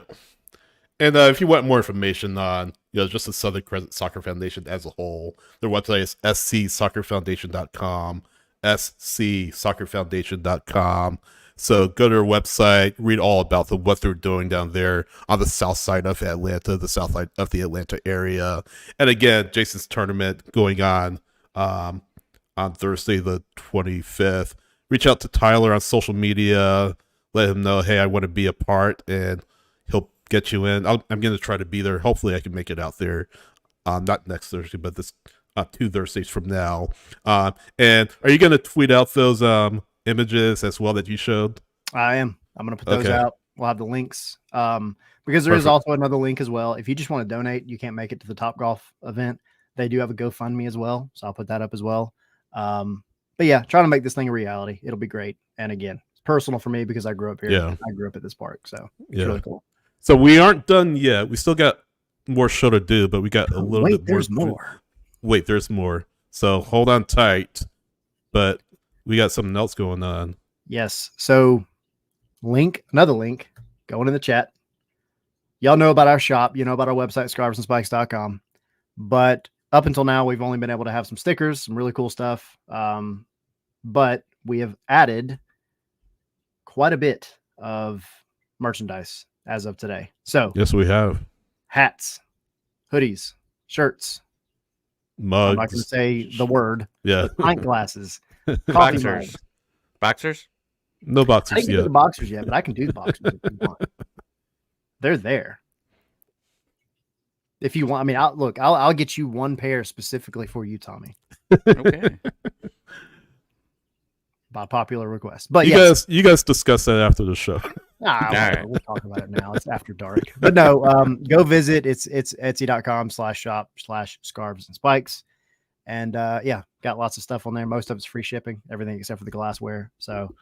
And if you want more information on, just the Southern Crescent Soccer Foundation as a whole, their website is scsoccerfoundation.com, scsoccerfoundation.com. So go to their website, read all about what they're doing down there on the south side of Atlanta, the south side of the Atlanta area. And again, Jason's tournament going on Thursday the 25th. Reach out to Tyler on social media, let him know, hey, I want to be a part, and he'll get you in. I'm going to try to be there. Hopefully I can make it out there. Not next Thursday, but this 2 Thursdays from now. And are you going to tweet out those images as well that you showed? I am. I'm going to put those out. We'll have the links. Because there is also another link as well. If you just want to donate, you can't make it to the Topgolf event, they do have a GoFundMe as well. So I'll put that up as well. But yeah, trying to make this thing a reality. It'll be great. And again, it's personal for me because I grew up here. Yeah. I grew up at this park. So it's really cool. So we aren't done yet. We still got more show to do, but we got a little bit more. There's more. Wait, there's more. So hold on tight. But we got something else going on. Yes. So another link, going in the chat. Y'all know about our shop. You know about our website, scarvesandspikes.com. But up until now, we've only been able to have some stickers, some really cool stuff. But we have added quite a bit of merchandise as of today. So yes, we have hats, hoodies, shirts, mugs. I'm not going to say the word. Yeah. Pint glasses, Boxers. Boxers? No I boxers didn't get yet. the boxers yet, but I can do the boxers if you want. They're there. If you want, I mean, I'll get you one pair specifically for you, Tommy. Okay. By popular request. But you guys discuss that after the show. right. We'll talk about it now. It's after dark. But no, go visit. It's etsy.com/shop/scarves and spikes. And got lots of stuff on there. Most of it's free shipping, everything except for the glassware. So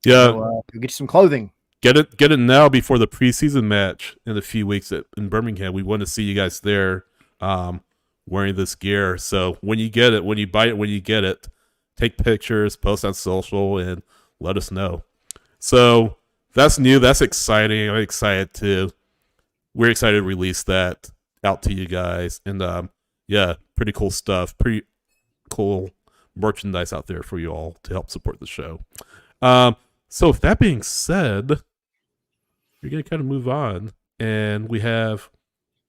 go get you some clothing. Get it now before the preseason match in a few weeks in Birmingham. We want to see you guys there wearing this gear. So when you get it, when you buy it, when you get it, take pictures, post on social, and let us know. So that's new. That's exciting. I'm excited too. We're excited to release that out to you guys. And pretty cool stuff. Pretty cool merchandise out there for you all to help support the show. So with that being said, we're going to kind of move on. And we have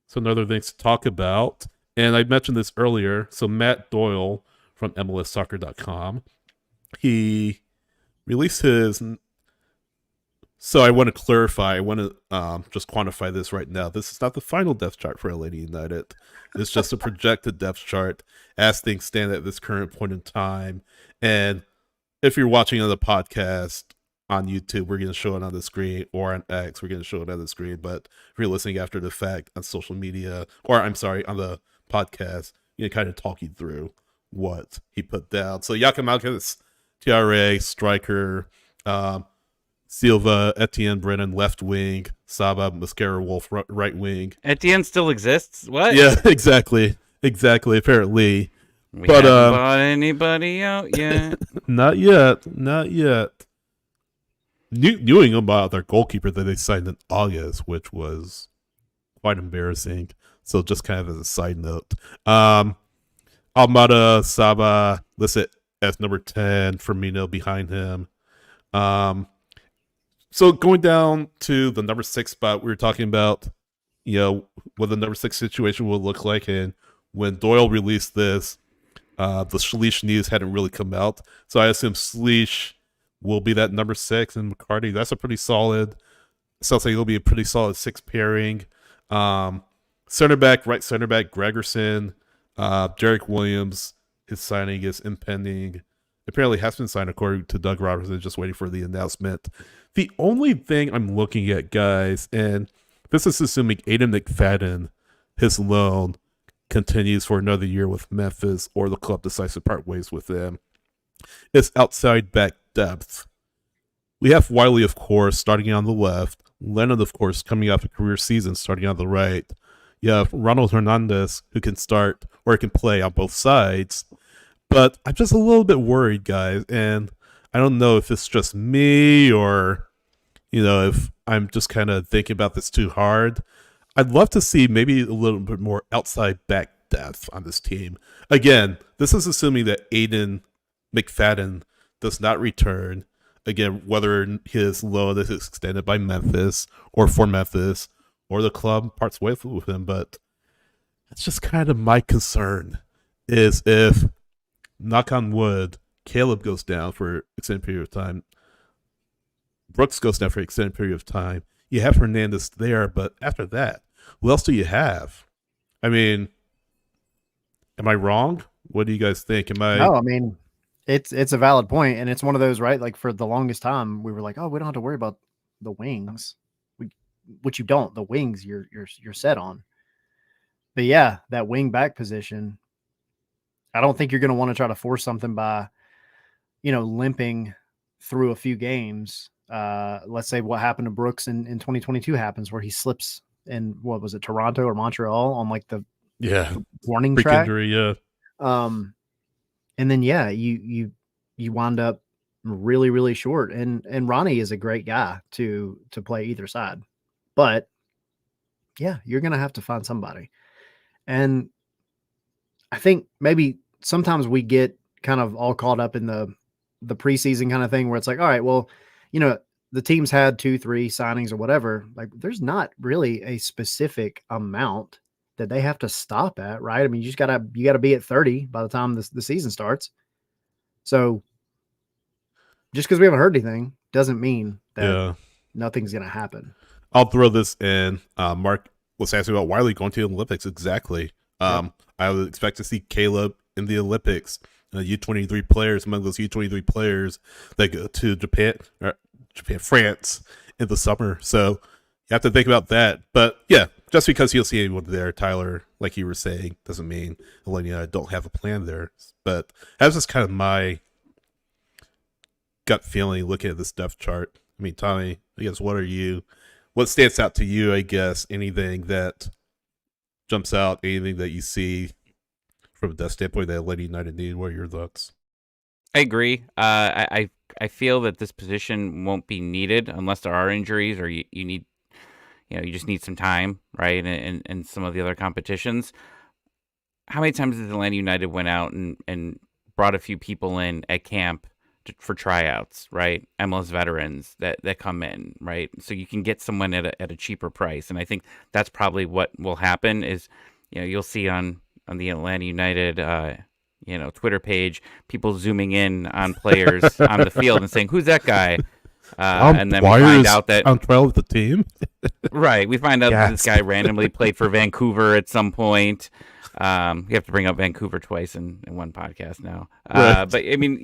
some other things to talk about. And I mentioned this earlier. So Matt Doyle from MLSsoccer.com, he released his... So I want to clarify, I want to just quantify this right now. This is not the final depth chart for Atlanta United. It's just a projected depth chart as things stand at this current point in time. And if you're watching on the podcast on YouTube, we're going to show it on the screen, or on X, we're going to show it on the screen. But if you're listening after the fact on social media, or I'm sorry, on the podcast, you know, kind of talk you through what he put down. So Yakimakis, TRA, striker, Silva, Etienne Brennan, left wing, Saba, Mascara Wolf, right wing. Etienne still exists? What? Yeah, exactly, apparently. We haven't bought anybody out yet. Not yet. New about their goalkeeper that they signed in August, which was quite embarrassing. So just kind of as a side note. Almada, Saba, listed as number 10, Firmino behind him. So going down to the number 6 spot, we were talking about, what the number 6 situation will look like. And when Doyle released this, the Slisz news hadn't really come out. So I assume Slisz will be that number 6, and McCarty, that's a pretty solid, sounds like it'll be a pretty solid 6 pairing. Center back, right center back, Gregersen, Derek Williams, his signing is impending. Apparently has been signed according to Doug Robertson, just waiting for the announcement. The only thing I'm looking at, guys, and this is assuming Aiden McFadden, his loan, continues for another year with Memphis, or the club decides to part ways with him, is outside back depth. We have Wiley, of course, starting on the left. Lennon, of course, coming off a career season, starting on the right. You have Ronald Hernandez, who can start or can play on both sides. But I'm just a little bit worried, guys, and I don't know if it's just me or, if I'm just kind of thinking about this too hard. I'd love to see maybe a little bit more outside back depth on this team. Again, this is assuming that Aiden McFadden does not return. Again, whether his loan is extended by Memphis or for Memphis, or the club parts ways with him. But that's just kind of my concern, is if, knock on wood, Caleb goes down for an extended period of time, Brooks goes down for an extended period of time, you have Hernandez there, but after that, who else do you have? I mean, am I wrong? What do you guys think? No, I mean, it's a valid point, and it's one of those, right? Like, for the longest time, we were like, oh, we don't have to worry about the wings, which you don't. The wings you're set on. But yeah, that wing back position, I don't think you're going to want to try to force something by, limping through a few games. Let's say what happened to Brooks in 2022 happens, where he slips in, what was it, Toronto or Montreal, on like the warning freak track. Injury, yeah. And then you wind up really, really short. And Ronnie is a great guy to play either side. But yeah, you're gonna have to find somebody. And I think maybe sometimes we get kind of all caught up in the preseason kind of thing, where it's like, all right, well, the team's had 2-3 signings or whatever. Like, there's not really a specific amount that they have to stop at, right? I mean, you gotta be at 30 by the time the season starts. So just because we haven't heard anything doesn't mean that nothing's gonna happen. I'll throw this in. Mark was asking about Wiley going to the Olympics. Exactly. I would expect to see Caleb in the Olympics. U23 players, among those U23 players that go to France in the summer. So you have to think about that. But yeah, just because you'll see anyone there, Tyler, like you were saying, doesn't mean I don't have a plan there. But that's just kind of my gut feeling looking at this depth chart. I mean, Tommy, I guess what stands out to you, I guess, anything that jumps out, anything that you see from a depth standpoint that Atlanta United need? What are your thoughts? I agree. I feel that this position won't be needed unless there are injuries, or you need, you just need some time, right? And some of the other competitions. How many times has Atlanta United went out and brought a few people in at camp for tryouts, right? MLS veterans that come in, right? So you can get someone at a cheaper price. And I think that's probably what will happen is, you'll see on the Atlanta United, Twitter page, people zooming in on players on the field and saying, who's that guy? And then we find out that on trial with the team. Right. We find out that this guy randomly played for Vancouver at some point. We have to bring up Vancouver twice in one podcast now. Right. But I mean,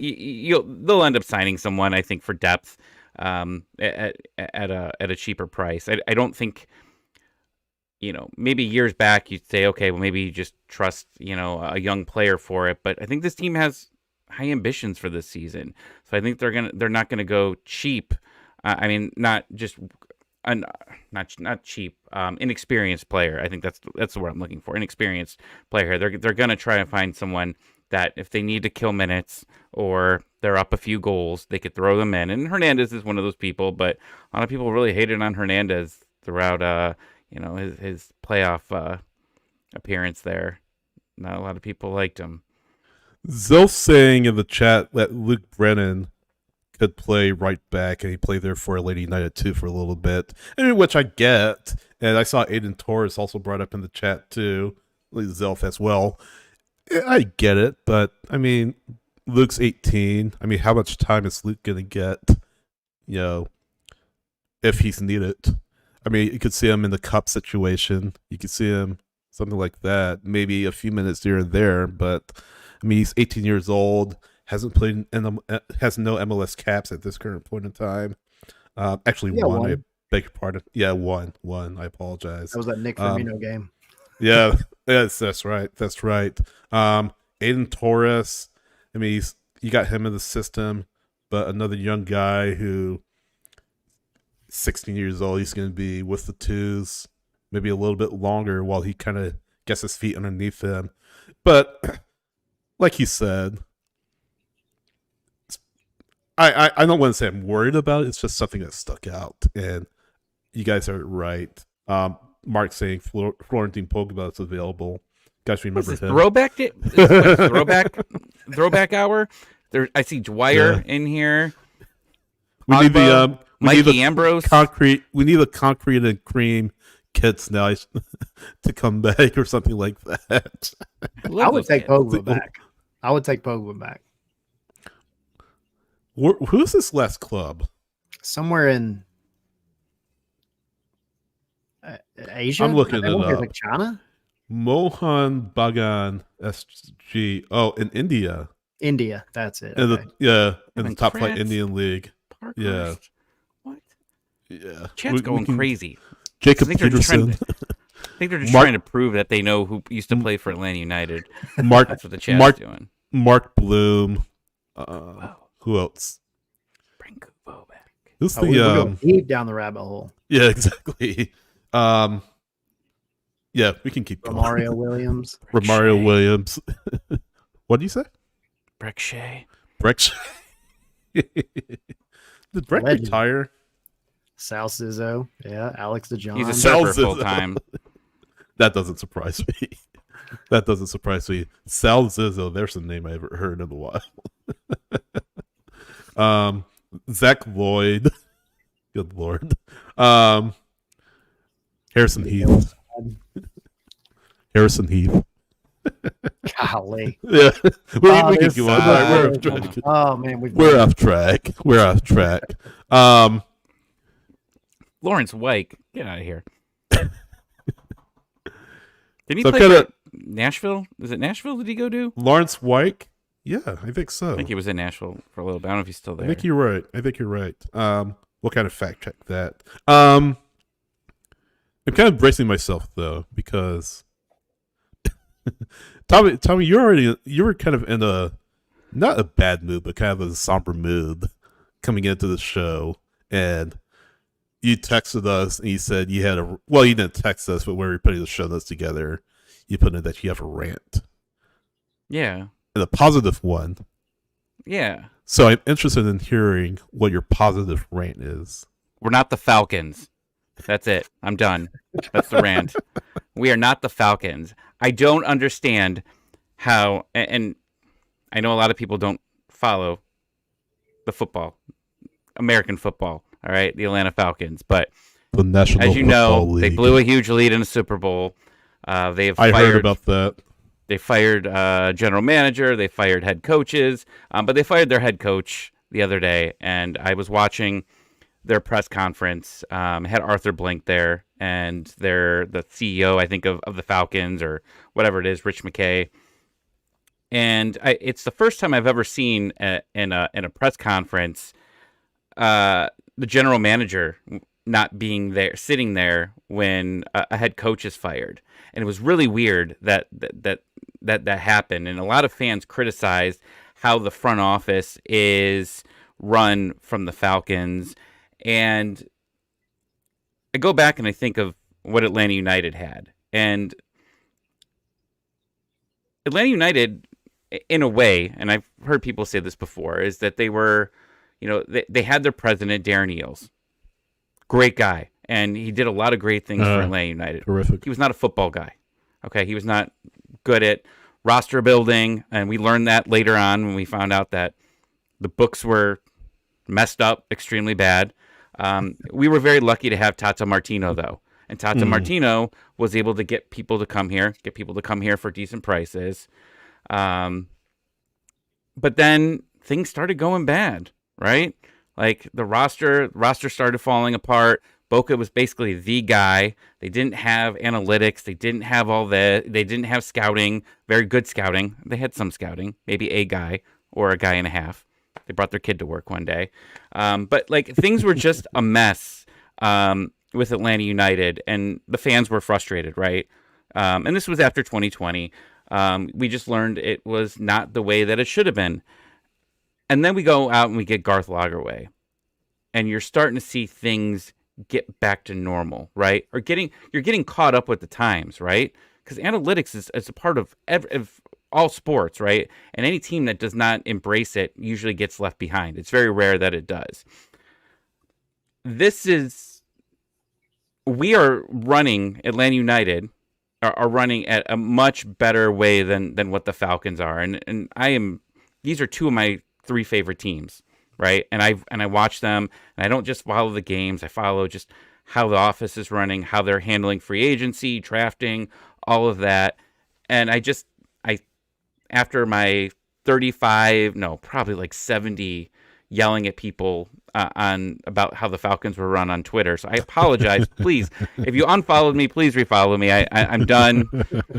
they'll end up signing someone, I think, for depth at a cheaper price. I don't think, maybe years back you'd say, okay, well, maybe you just trust, a young player for it. But I think this team has high ambitions for this season. So I think they're not gonna go cheap. I mean, not just not cheap, inexperienced player. I think that's the word I'm looking for. Inexperienced player. They're gonna try to find someone that if they need to kill minutes or they're up a few goals, they could throw them in. And Hernandez is one of those people, but a lot of people really hated on Hernandez throughout his playoff appearance there. Not a lot of people liked him. Zil saying in the chat that Luke Brennan could play right back, and he played there for Atlanta United too for a little bit, which I get. And I saw Aiden Torres also brought up in the chat too, Zelf as well. I get it, but I mean, Luke's 18. I mean, how much time is Luke gonna get? If he's needed. I mean, you could see him in the cup situation. You could see him something like that, maybe a few minutes here and there. But I mean, he's 18 years old. Hasn't played has no MLS caps at this current point in time. Actually, one. I beg your pardon. Yeah, one. I apologize. That was that Nick Firmino game. Yeah, yes, that's right. Aiden Torres. I mean, you got him in the system, but another young guy who, 16 years old, he's going to be with the twos, maybe a little bit longer while he kind of gets his feet underneath him. But like he said, I don't want to say I'm worried about it. It's just something that stuck out, and you guys are right. Mark saying Florentine Pogba is available. Guys, remember him? Throwback hour. There, I see Dwyer in here. We need the Mikey Ambrose. We need the concrete and cream kits now to come back or something like that. I would take Pogba back. Who's this last club? Somewhere in Asia. I'm looking it up. Like China. Mohan Bagan SG. Oh, in India. India, that's it. In the top flight Indian League. Parkhurst. Yeah. What? Yeah. Chat's going crazy. Jacob Peterson. I think they're just trying to prove that they know who used to play for Atlanta United. That's what the chat's doing. Mark Bloom. Who else? Bring Kubo back. Who's we're going deep down the rabbit hole. Yeah, exactly. Yeah, we can keep going. Romario Williams. Romario Williams. What do you say? Breck Shea. Did Breck retire? Sal Sizzo. Yeah, Alex DeJohn. He's a surfer full time. That doesn't surprise me. Sal Zizzo, there's a name I haven't heard in a while. Zach Lloyd. Good Lord. Harrison Heath. Golly. Yeah. We can go on. Oh man, we're off track. Lawrence Wyke, get out of here. Did he play Nashville? Is it Nashville? Did he go to Lawrence Wyke? Yeah, I think so. I think he was in Nashville for a little bit. I don't know if he's still there. I think you're right. We'll kind of fact check that. I'm kind of bracing myself though, because Tommy, you were kind of in not a bad mood, but kind of a somber mood coming into the show, and you texted us and you said you had you didn't text us, but when we were putting the show notes together, you put in that you have a rant. Yeah. And a positive one. Yeah. So I'm interested in hearing what your positive rant is. We're not the Falcons. That's it. I'm done. That's the rant. We are not the Falcons. I don't understand how, and I know a lot of people don't follow the football, American football, all right, the Atlanta Falcons. But the National as you know, League. They blew a huge lead in the Super Bowl. I heard about that. They fired general manager. They fired head coaches. But they fired their head coach the other day, and I was watching their press conference. Had Arthur Blank there, and the CEO, I think, of the Falcons or whatever it is, Rich McKay. And it's the first time I've ever seen in a press conference the general manager not being there, sitting there when a head coach is fired. And it was really weird that happened. And a lot of fans criticized how the front office is run from the Falcons. And I go back and I think of what Atlanta United had. And Atlanta United, in a way, and I've heard people say this before, is that they were, they had their president, Darren Eales. Great guy. And he did a lot of great things for Atlanta United. Terrific. He was not a football guy. Okay, he was not good at roster building, and we learned that later on when we found out that the books were messed up extremely bad. We were very lucky to have Tata Martino, though. And Tata Martino was able to get people to come here for decent prices. But then things started going bad, right? Like the roster started falling apart. Boca was basically the guy. They didn't have analytics. They didn't have all that. They didn't have scouting, very good scouting. They had some scouting, maybe a guy or a guy and a half. They brought their kid to work one day. But like things were just a mess with Atlanta United, and the fans were frustrated, right? And this was after 2020. We just learned it was not the way that it should have been. And then we go out and we get Garth Lagerwey. And you're starting to see things get back to normal, right? Or you're getting caught up with the times, right? Because analytics is a part of all sports, right? And any team that does not embrace it usually gets left behind. It's very rare that it does. We are running, Atlanta United are running at a much better way than what the Falcons are. And these are two of my 3 favorite teams, right? And I watch them, and I don't just follow the games. I follow just how the office is running, how they're handling free agency, drafting, all of that. And after my 35, no, probably like 70 yelling at people about how the Falcons were run on Twitter. So I apologize. Please, if you unfollowed me, please refollow me. I'm done.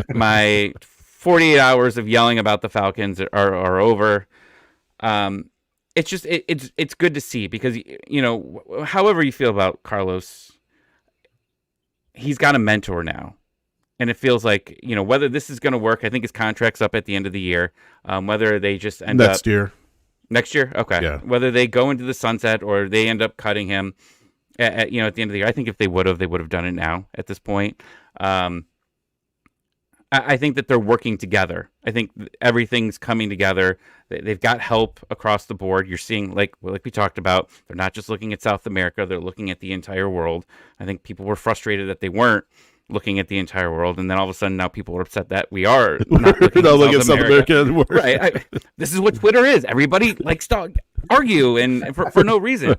My 48 hours of yelling about the Falcons are over. It's just it's good to see because, you know, however you feel about Carlos, he's got a mentor now. And it feels like, you know, whether this is going to work, I think his contract's up at the end of the year. Whether they just end next year. Next year? Okay. Yeah. Whether they go into the sunset or they end up cutting him at the end of the year. I think if they would have done it now at this point. I think that they're working together. I think everything's coming together. They've got help across the board. You're seeing, like we talked about, they're not just looking at South America. They're looking at the entire world. I think people were frustrated that they weren't looking at the entire world, and then all of a sudden now people are upset that we are not looking at South America anymore. Right. This is what Twitter is. Everybody likes to argue and for no reason.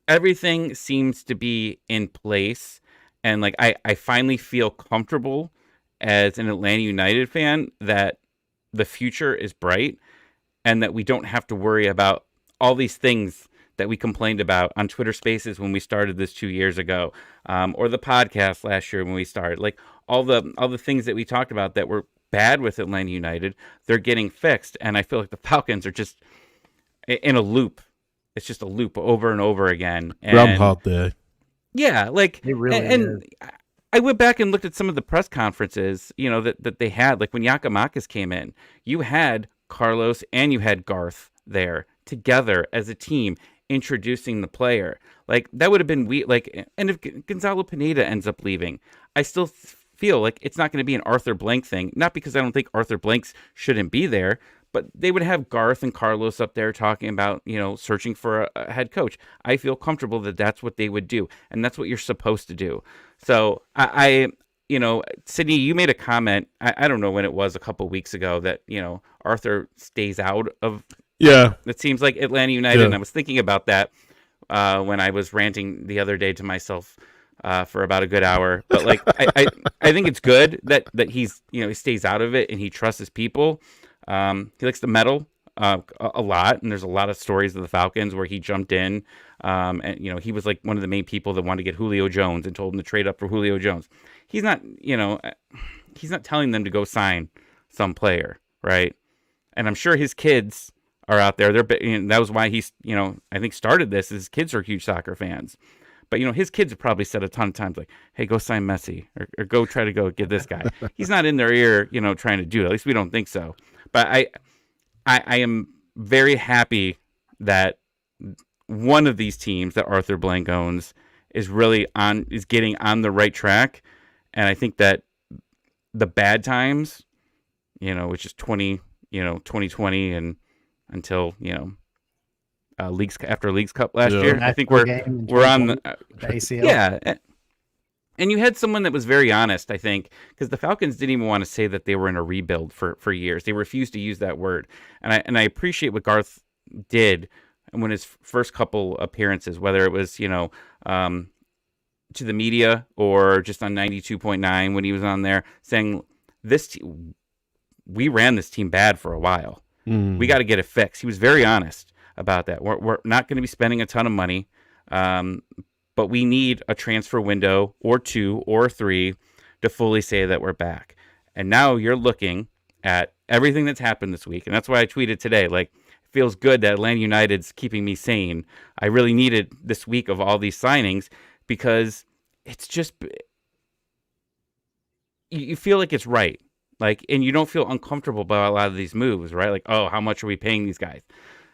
Everything seems to be in place, and like I finally feel comfortable as an Atlanta United fan that the future is bright and that we don't have to worry about all these things that we complained about on Twitter Spaces when we started this 2 years ago, or the podcast last year when we started. Like all the things that we talked about that were bad with Atlanta United, they're getting fixed, and I feel like the Falcons are just in a loop. It's just a loop over and over again. Groundhog Day. Yeah, like it really and I went back and looked at some of the press conferences, you know, that they had. Like when Giakoumakis came in, you had Carlos and you had Garth there together as a team, introducing the player. Like that would have been and if Gonzalo Pineda ends up leaving, I still feel like it's not going to be an Arthur Blank thing. Not because I don't think Arthur Blanks shouldn't be there, but they would have Garth and Carlos up there talking about, you know, searching for a head coach. I feel comfortable that that's what they would do, and that's what you're supposed to do. So I you know, Sydney, you made a comment, I don't know when it was, a couple of weeks ago, that, you know, Arthur stays out of it seems like Atlanta United, and I was thinking about that when I was ranting the other day to myself for about a good hour. But like, I think it's good that he's, you know, he stays out of it and he trusts his people. He likes to meddle a lot, and there's a lot of stories of the Falcons where he jumped in, and you know, he was like one of the main people that wanted to get Julio Jones and told him to trade up for Julio Jones. He's not, you know, he's not telling them to go sign some player, right? And I'm sure his kids are out there. That was why he's, you know, I think started this. His kids are huge soccer fans, but you know, his kids have probably said a ton of times like, "Hey, go sign Messi or go try to go get this guy." He's not in their ear, you know, trying to do it. At least we don't think so. But I am very happy that one of these teams that Arthur Blank owns is getting on the right track, and I think that the bad times, you know, which is 2020 and until, you know, Leagues Cup last year. I think we're on the ACL. Yeah, And you had someone that was very honest, I think, because the Falcons didn't even want to say that they were in a rebuild for years. They refused to use that word. And I appreciate what Garth did when his first couple appearances, whether it was, to the media or just on 92.9 when he was on there, saying, we ran this team bad for a while. We got to get it fixed. He was very honest about that. We're not going to be spending a ton of money. But we need a transfer window or 2 or 3 to fully say that we're back. And now you're looking at everything that's happened this week. And that's why I tweeted today, like, it feels good that Atlanta United's keeping me sane. I really needed this week of all these signings because it's just, you feel like it's right. Like, and you don't feel uncomfortable about a lot of these moves, right? Like, oh, how much are we paying these guys?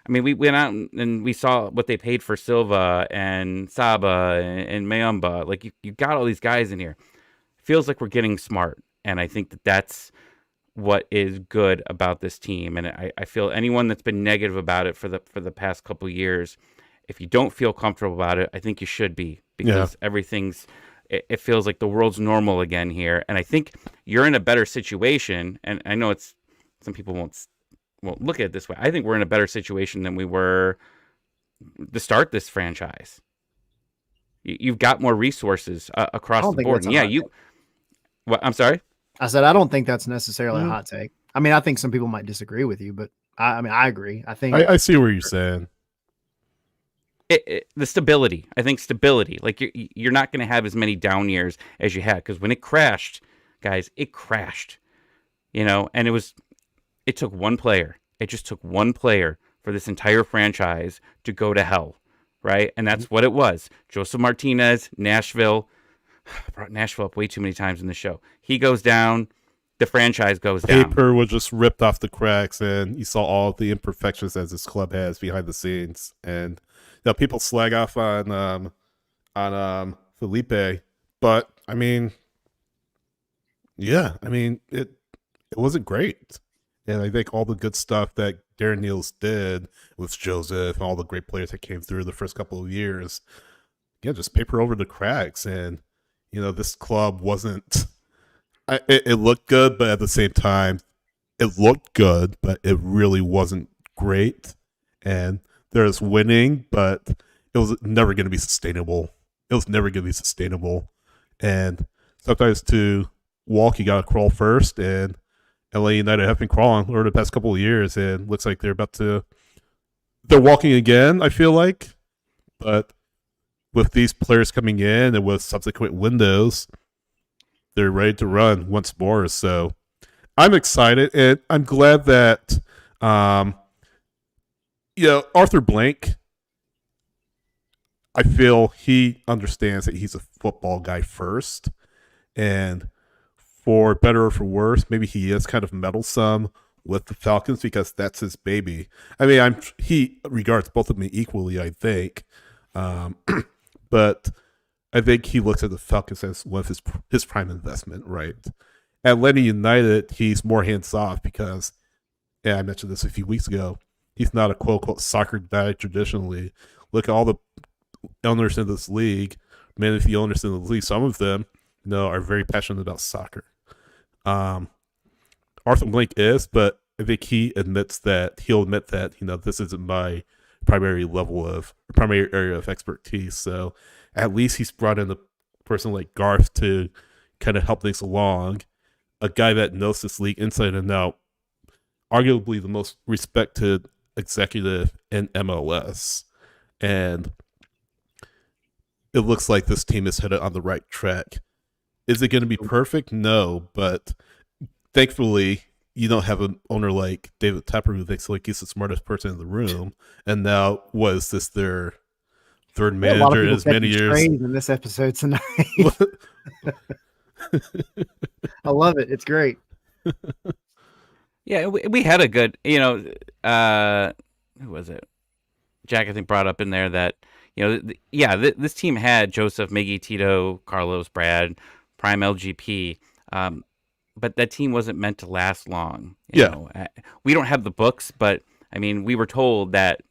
I mean, we went out and we saw what they paid for Silva and Saba and Mayumba. Like, you got all these guys in here. Feels like we're getting smart. And I think that's what is good about this team. And I feel anyone that's been negative about it for the past couple of years, if you don't feel comfortable about it, I think you should be, because it feels like the world's normal again here. And I think you're in a better situation. And I know some people won't look at it this way. I think we're in a better situation than we were to start this franchise. You've got more resources across the board. And what? I'm sorry? I said, I don't think that's necessarily a hot take. I mean, I think some people might disagree with you, but I agree. I think I see what you're saying. The stability. I think stability. Like, you're not going to have as many down years as you had, because when it crashed, guys, it crashed. And it took one player. It just took one player for this entire franchise to go to hell, right? And that's what it was. Joseph Martinez, Nashville. I brought Nashville up way too many times in the show. He goes down. The franchise goes down. Paper was just ripped off the cracks, and you saw all the imperfections as this club has behind the scenes. And people slag off on Felipe, but I mean, it wasn't great. And I think all the good stuff that Darren Neals did with Joseph and all the great players that came through the first couple of years, just paper over the cracks. And, this club wasn't, it looked good, but at the same time, it looked good, but it really wasn't great. And there's winning, but it was never going to be sustainable. And sometimes to walk, you got to crawl first. And LA United have been crawling over the past couple of years, and looks like they're walking again, I feel like. But with these players coming in and with subsequent windows, they're ready to run once more. So I'm excited, and I'm glad that Arthur Blank, I feel he understands that he's a football guy first, and for better or for worse, maybe he is kind of meddlesome with the Falcons because that's his baby. I mean, he regards both of them equally, I think. But I think he looks at the Falcons as one of his prime investment, right? At Atlanta United, he's more hands-off because, I mentioned this a few weeks ago, he's not a quote-unquote soccer guy traditionally. Look at all the owners in this league, many of the owners in the league, some of them, are very passionate about soccer. Arthur Blank is, but I think he'll admit that, this isn't my primary area of expertise. So at least he's brought in a person like Garth to kind of help things along, a guy that knows this league inside and out, arguably the most respected executive in MLS. And it looks like this team is headed on the right track. Is it going to be perfect? No, but thankfully you don't have an owner like David Tepper who thinks like he's the smartest person in the room. And now, was this their third manager in as many years? In this episode tonight, I love it. It's great. Yeah, we had a good, who was it? Jack, I think, brought up in there that, this team had Joseph, Miggy, Tito, Carlos, Brad, Prime LGP, but that team wasn't meant to last long. You know, we don't have the books, but I mean, we were told that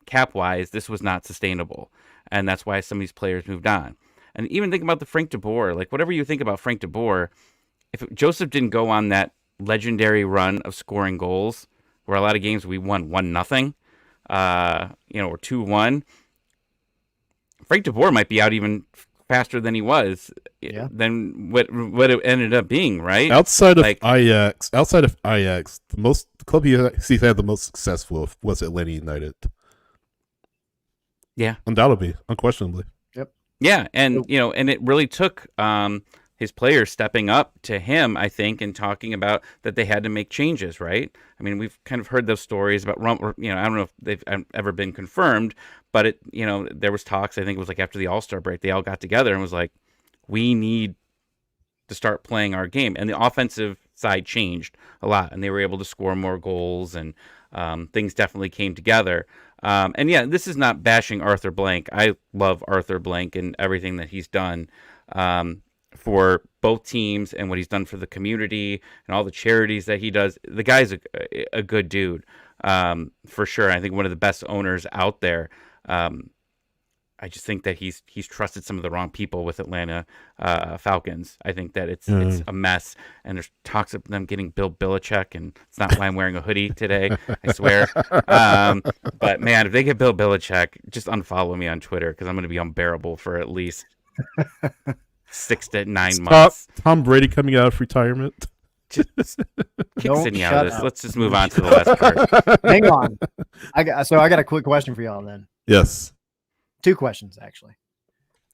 cap-wise, this was not sustainable, and that's why some of these players moved on. And even think about the Frank DeBoer, like whatever you think about Frank DeBoer, if Joseph didn't go on that legendary run of scoring goals, where a lot of games we won 1-0, or 2-1, Frank DeBoer might be out even faster than he was, than what it ended up being, right? Outside of Ajax, the club he's had the most success with was Atlanta United. Yeah, undoubtedly, unquestionably. Yep. Yeah, and and it really took his players stepping up to him, I think, and talking about that they had to make changes, right? I mean, we've kind of heard those stories about, I don't know if they've ever been confirmed, but there was talks, I think it was like after the All-Star break, they all got together and was like, we need to start playing our game. And the offensive side changed a lot, and they were able to score more goals, and things definitely came together. And yeah, this is not bashing Arthur Blank. I love Arthur Blank and everything that he's done for both teams and what he's done for the community and all the charities that he does. The guy's a good dude, for sure. I think one of the best owners out there. I just think that he's trusted some of the wrong people with Atlanta Falcons. I think that it's a mess, and there's talks of them getting Bill Belichick, and it's not why I'm wearing a hoodie today, I swear. But man, if they get Bill Belichick, just unfollow me on Twitter, because I'm going to be unbearable for at least 6 to 9 months. Tom Brady coming out of retirement. Just kick Sydney out of this. Let's just move on to the last part. Hang on. I got a quick question for y'all then. Yes. 2 questions, actually.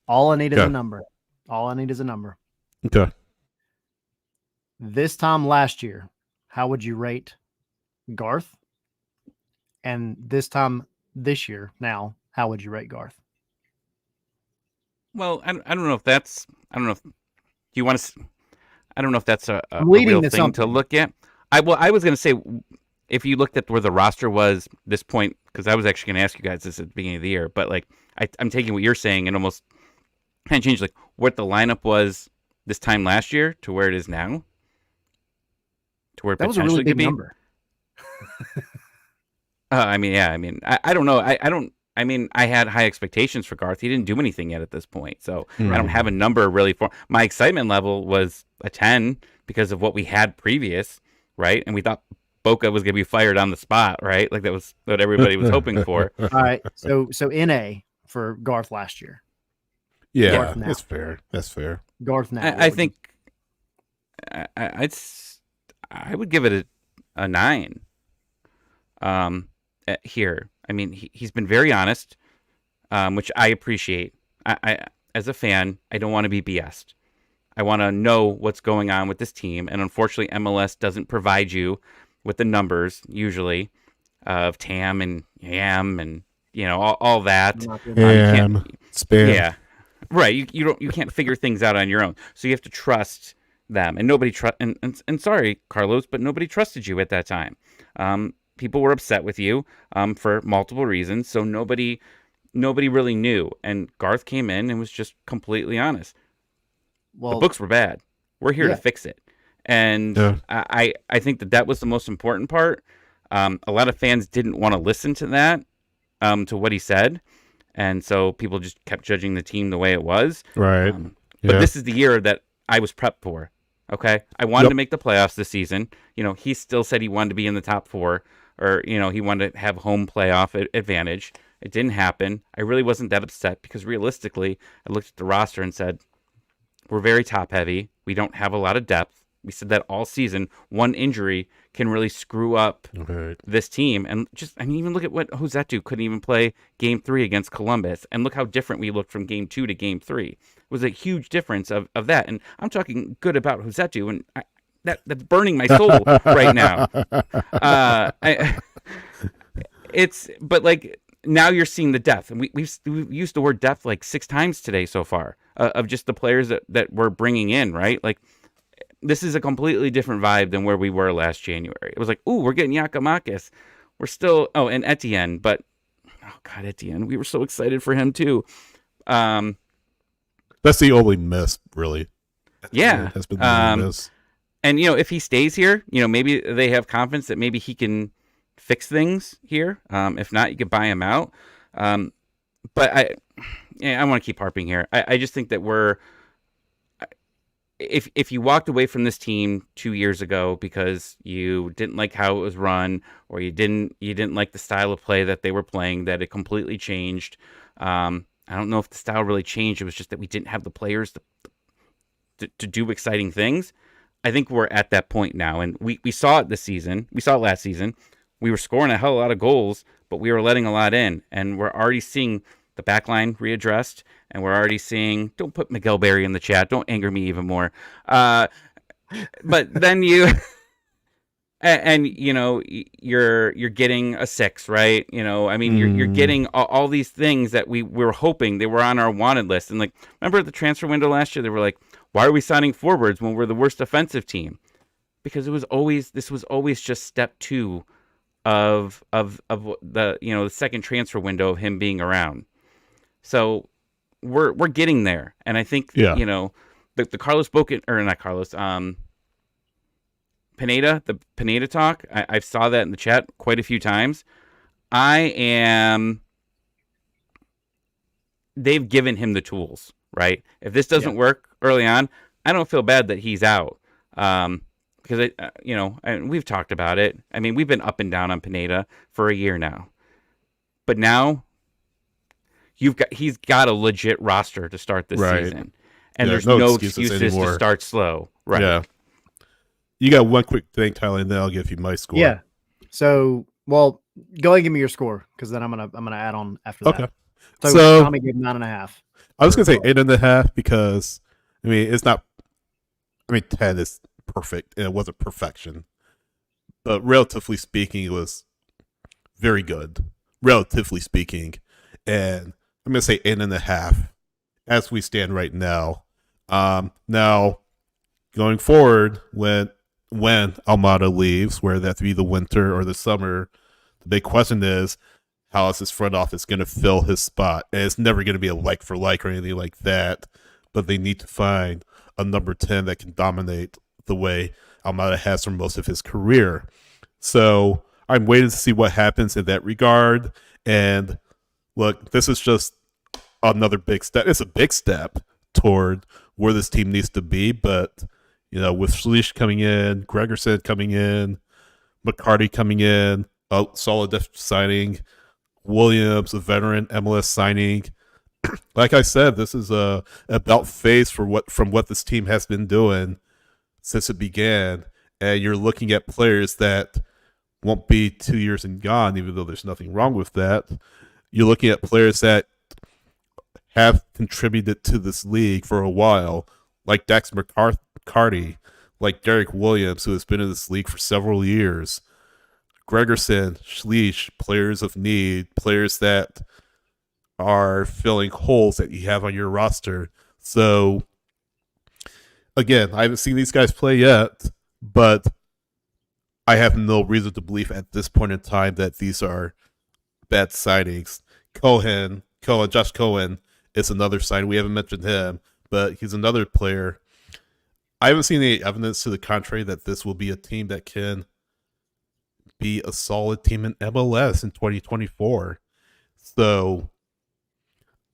All I need is a number. All I need is a number. Okay. This time last year, how would you rate Garth? And this time this year, now, how would you rate Garth? Well, I don't know if that's. I don't know if you want to. I don't know if that's a real thing to look at. I was going to say, if you looked at where the roster was this point, because I was actually going to ask you guys this at the beginning of the year, but like I'm taking what you're saying and almost kind of changed like what the lineup was this time last year to where it is now, to where it that potentially was a really big could be. Number. I don't know. I don't. I mean, I had high expectations for Garth. He didn't do anything yet at this point, so I don't have a number really for my excitement level was a 10 because of what we had previous, right? And we thought Boca was going to be fired on the spot, right? Like that was what everybody was hoping for. All right, so NA for Garth last year. Yeah, that's fair. That's fair. Garth now. I think I would give it a 9. Here, I mean, he's been very honest, which I appreciate. I as a fan, I don't want to be BS'd. I want to know what's going on with this team, and unfortunately, MLS doesn't provide you with the numbers usually of TAM and YAM and all that. Spam. Yeah, right. You can't figure things out on your own, so you have to trust them. And nobody and sorry, Carlos, but nobody trusted you at that time. People were upset with you for multiple reasons, so nobody really knew. And Garth came in and was just completely honest. Well, the books were bad. We're here to fix it. And I think that was the most important part. A lot of fans didn't want to listen to that, to what he said. And so people just kept judging the team the way it was. Right. But this is the year that I was prepped for. Okay. I wanted to make the playoffs this season. He still said he wanted to be in the top 4. Or, he wanted to have home playoff advantage. It didn't happen. I really wasn't that upset because realistically, I looked at the roster and said, we're very top heavy. We don't have a lot of depth. We said that all season. One injury can really screw up this team. And even look at what Josetu couldn't even play Game 3 against Columbus. And look how different we looked from Game 2 to Game 3. It was a huge difference of that. And I'm talking good about Josetu, and that's burning my soul right now. But like now you're seeing the depth, and we've used the word depth like 6 times today so far of just the players that we're bringing in, right? Like this is a completely different vibe than where we were last January. It was like, ooh, we're getting Giakoumakis. We're still and Etienne, but Etienne, we were so excited for him too. That's the only miss, really. Yeah, that's been the only miss. And, if he stays here, maybe they have confidence that maybe he can fix things here. If not, you could buy him out. But I want to keep harping here. I just think that if you walked away from this team 2 years ago because you didn't like how it was run, or you didn't like the style of play that they were playing, that it completely changed. I don't know if the style really changed. It was just that we didn't have the players to do exciting things. I think we're at that point now, and we saw it this season. We saw it last season. We were scoring a hell of a lot of goals, but we were letting a lot in, and we're already seeing the back line readdressed, and we're already seeing, don't put Miguel Berry in the chat, don't anger me even more. But then you, and you know, you're getting a 6, right? You know, I mean, you're getting all these things that we were hoping they were on our wanted list. And like, remember at the transfer window last year, they were like, why are we signing forwards when we're the worst offensive team? Because this was always just step 2 of the, you know, the second transfer window of him being around. So we're getting there, and I think you know, the Carlos Boca, or not Carlos, Pineda, the Pineda talk. I saw that in the chat quite a few times. They've given him the tools, right? If this doesn't work early on, I don't feel bad that he's out. Because you know, and we've talked about it. I mean, we've been up and down on Pineda for a year now, but now he's got a legit roster to start this season, and there's no excuses to start slow. Right? Yeah. You got one quick thing, Tyler, and then I'll give you my score. Yeah. So, well, go ahead and give me your score, because then I'm gonna add on after that. Okay. So Tommy gave 9.5. I was gonna say 8.5 because I mean it's not. I mean 10 is perfect, and it wasn't perfection, but relatively speaking, it was very good. Relatively speaking, and I'm gonna say 8.5 as we stand right now. Now going forward, when Almada leaves, whether that be the winter or the summer, the big question is how is this front office going to fill his spot? And it's never going to be a like for like or anything like that, but they need to find a number 10 that can dominate the way Almada has for most of his career. So I'm waiting to see what happens in that regard. And look, this is just another big step. It's a big step toward where this team needs to be, but you know, with Slisz coming in, Gregersen coming in, McCarty coming in, a solid signing, Williams, a veteran MLS signing. Like I said, this is a about face from what this team has been doing since it began, and you're looking at players that won't be 2 years and gone, even though there's nothing wrong with that. You're looking at players that have contributed to this league for a while, like Dax McCarty, like Derek Williams, who has been in this league for several years, Gregersen, Slisz, players of need, players that are filling holes that you have on your roster. So, again, I haven't seen these guys play yet, but I have no reason to believe at this point in time that these are bad signings. Josh Cohen is another sign. We haven't mentioned him, but he's another player. I haven't seen any evidence to the contrary that this will be a team that can be a solid team in MLS in 2024. So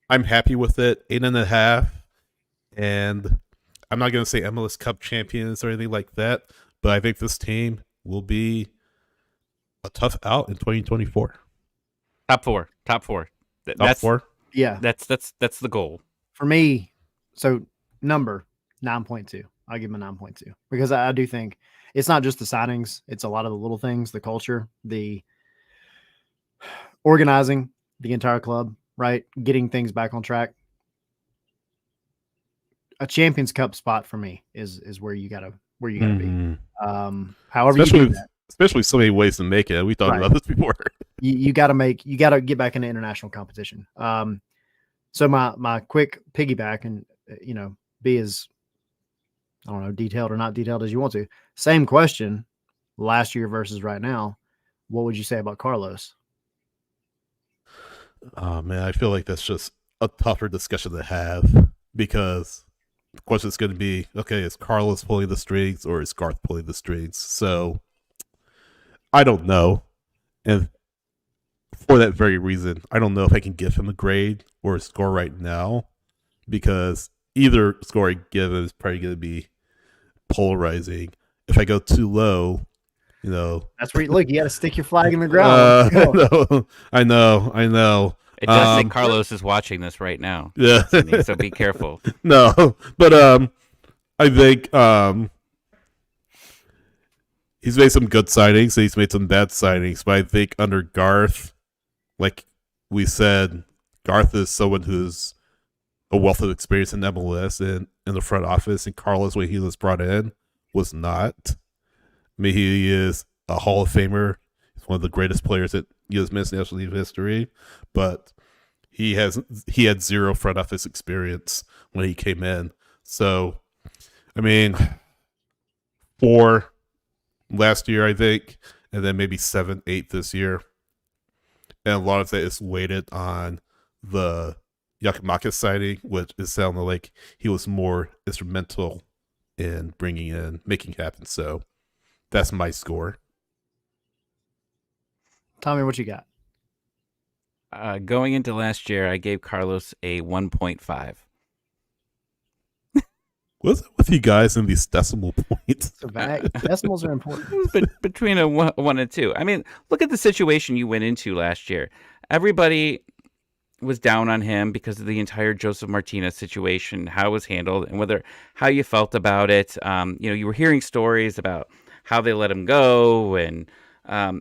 I'm happy with it. 8.5. And I'm not going to say MLS Cup champions or anything like that, but I think this team will be a tough out in 2024. Top four. Top four? Yeah. That's the goal. For me, so number 9.2. I'll give him a 9.2 because I do think it's not just the signings. It's a lot of the little things, the culture, the organizing the entire club, right? Getting things back on track. A Champions Cup spot for me is where you gotta be. However especially, you do that. Especially so many ways to make it. We thought about this before. You gotta get back into international competition. So my quick piggyback and be as, I don't know, detailed or not detailed as you want to. Same question, last year versus right now. What would you say about Carlos? Oh man, I feel like that's just a tougher discussion to have because the question is going to be, okay, is Carlos pulling the strings or is Garth pulling the strings? So I don't know. And for that very reason. I don't know if I can give him a grade or a score right now, because either score I give is probably going to be polarizing. If I go too low, That's where you got to stick your flag in the ground. I know. It does say Carlos is watching this right now. Yeah. So be careful. No, but I think he's made some good signings. He's made some bad signings, but I think under Garth, like we said, Garth is someone who's a wealth of experience in MLS and in the front office, and Carlos, when he was brought in, was not. I mean, he is a Hall of Famer. He's one of the greatest players at U.S. men's national team history, but he had zero front office experience when he came in. So, I mean, 4 last year, I think, and then maybe 7, 8 this year. And a lot of that is weighted on the Giakoumakis signing, which is sounding like he was more instrumental in making it happen. So that's my score. Tommy, what you got? Going into last year, I gave Carlos a 1.5. What's up with you guys in these decimal points? Decimals are important. But between a 1 and 2. I mean, look at the situation you went into last year. Everybody was down on him because of the entire Joseph Martinez situation, how it was handled, and how you felt about it. You were hearing stories about how they let him go, and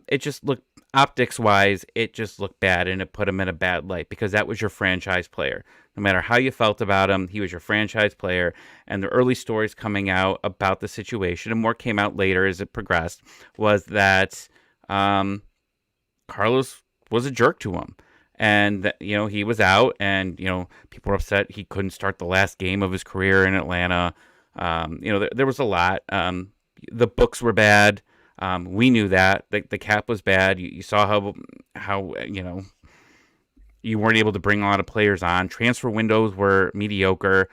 it just looked, optics-wise, it just looked bad, and it put him in a bad light because that was your franchise player. No matter how you felt about him, he was your franchise player, and the early stories coming out about the situation, and more came out later as it progressed, was that Carlos was a jerk to him. And that, he was out, and people were upset he couldn't start the last game of his career in Atlanta. There was a lot. The books were bad. We knew that the cap was bad. You saw how you weren't able to bring a lot of players on. Transfer windows were mediocre.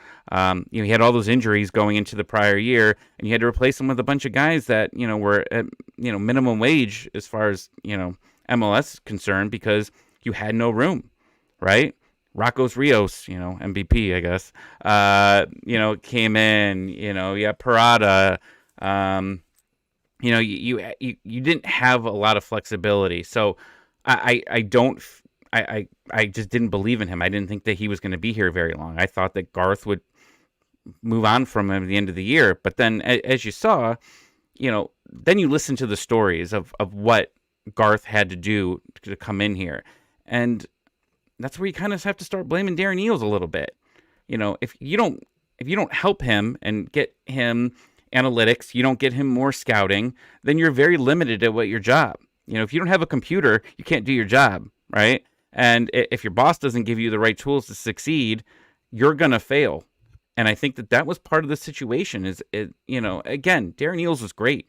He had all those injuries going into the prior year, and you had to replace them with a bunch of guys that were at minimum wage as far as MLS is concerned, because you had no room, right? Rocco's Rios, MVP, I guess, came in. You had Parada. You didn't have a lot of flexibility. So I just didn't believe in him. I didn't think that he was going to be here very long. I thought that Garth would move on from him at the end of the year. But then, as you saw, then you listen to the stories of what Garth had to do to come in here. And that's where you kind of have to start blaming Darren Eales a little bit. If you don't help him and get him analytics, you don't get him more scouting, then you're very limited at what your job. If you don't have a computer, you can't do your job, right? And if your boss doesn't give you the right tools to succeed, you're going to fail. And I think that was part of the situation again, Darren Eales was great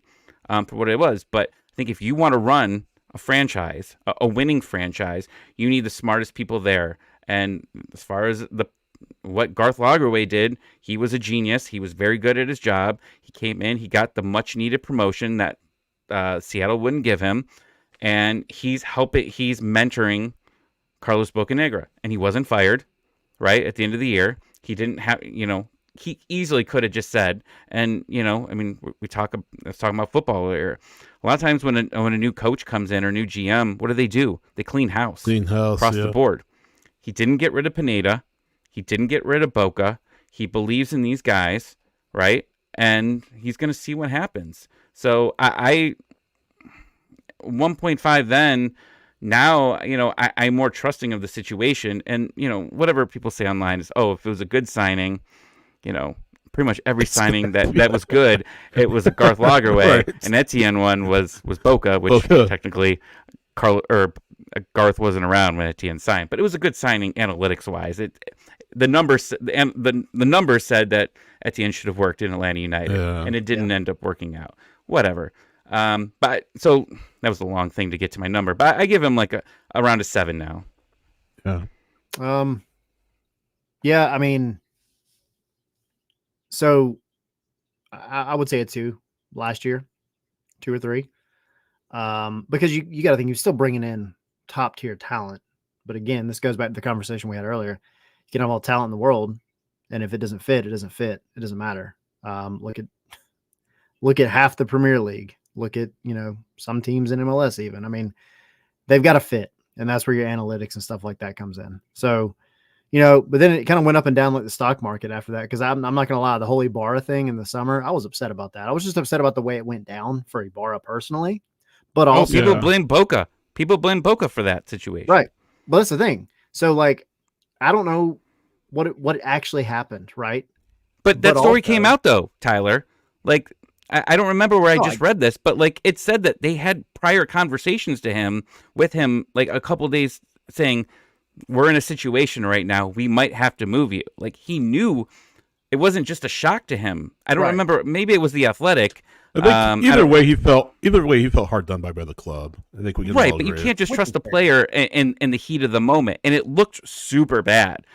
for what it was. But I think if you want to run a franchise, a winning franchise, you need the smartest people there. And as far as what Garth Lagerwey did, he was a genius. He was very good at his job. He came in, he got the much needed promotion that Seattle wouldn't give him, and he's mentoring Carlos Bocanegra, and he wasn't fired. Right at the end of the year, he didn't have, he easily could have just said, and let's talk about football here. A lot of times when a new coach comes in or new GM, what do? They clean house across the board. He didn't get rid of Pineda. He didn't get rid of Boca. He believes in these guys, right? And he's going to see what happens. So I 1.5 then. Now, I'm more trusting of the situation. And, whatever people say online is, if it was a good signing, pretty much every signing that was good, it was a Garth Lagerwey. Right. And Etienne one was Boca, which technically Garth wasn't around when Etienne signed. But it was a good signing analytics-wise. The numbers said that Etienne should have worked in Atlanta United, and it didn't end up working out. Whatever. But so that was a long thing to get to my number, but I give him like around a 7 now. Yeah. Yeah. I mean, so I would say a 2 last year, 2 or 3. Because you got to think you're still bringing in top tier talent. But again, this goes back to the conversation we had earlier. You can have all talent in the world, and if it doesn't fit, it doesn't fit. It doesn't matter. Look at half the Premier League. Look at, some teams in MLS even. I mean, they've got to fit, and that's where your analytics and stuff like that comes in. So, but then it kind of went up and down like the stock market after that, because I'm not going to lie, the whole Ibarra thing in the summer, I was upset about that. I was just upset about the way it went down for Ibarra personally, but also people blame Boca. People blame Boca for that situation. Right. But that's the thing. So, I don't know what actually happened, right? But that story came out, though, Tyler. I don't remember where I just read this, but, it said that they had prior conversations with him, a couple of days saying, we're in a situation right now. We might have to move you. He knew it wasn't just a shock to him. I don't remember. Maybe it was The Athletic. I think either way he felt hard done by the club. I think we can all but you agree. can't just trust a player in the heat of the moment, and it looked super bad.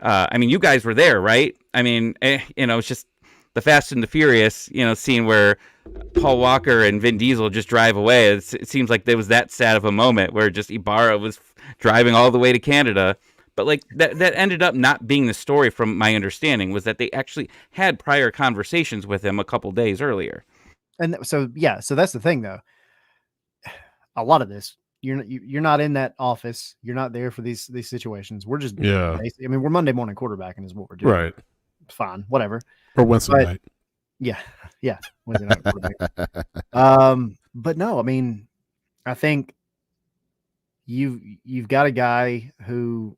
You guys were there, right? It's just the Fast and the Furious. Seeing where Paul Walker and Vin Diesel just drive away. It seems like there was that sad of a moment where just Ibarra was driving all the way to Canada. But that ended up not being the story. From my understanding, was that they actually had prior conversations with him a couple days earlier. And so that's the thing, though. A lot of this, you're not in that office. You're not there for these situations. We're just we're Monday morning quarterbacking is what we're doing. Right. Fine, whatever. Or Wednesday night. Yeah. Wednesday night quarterback. But no, I think you've got a guy who,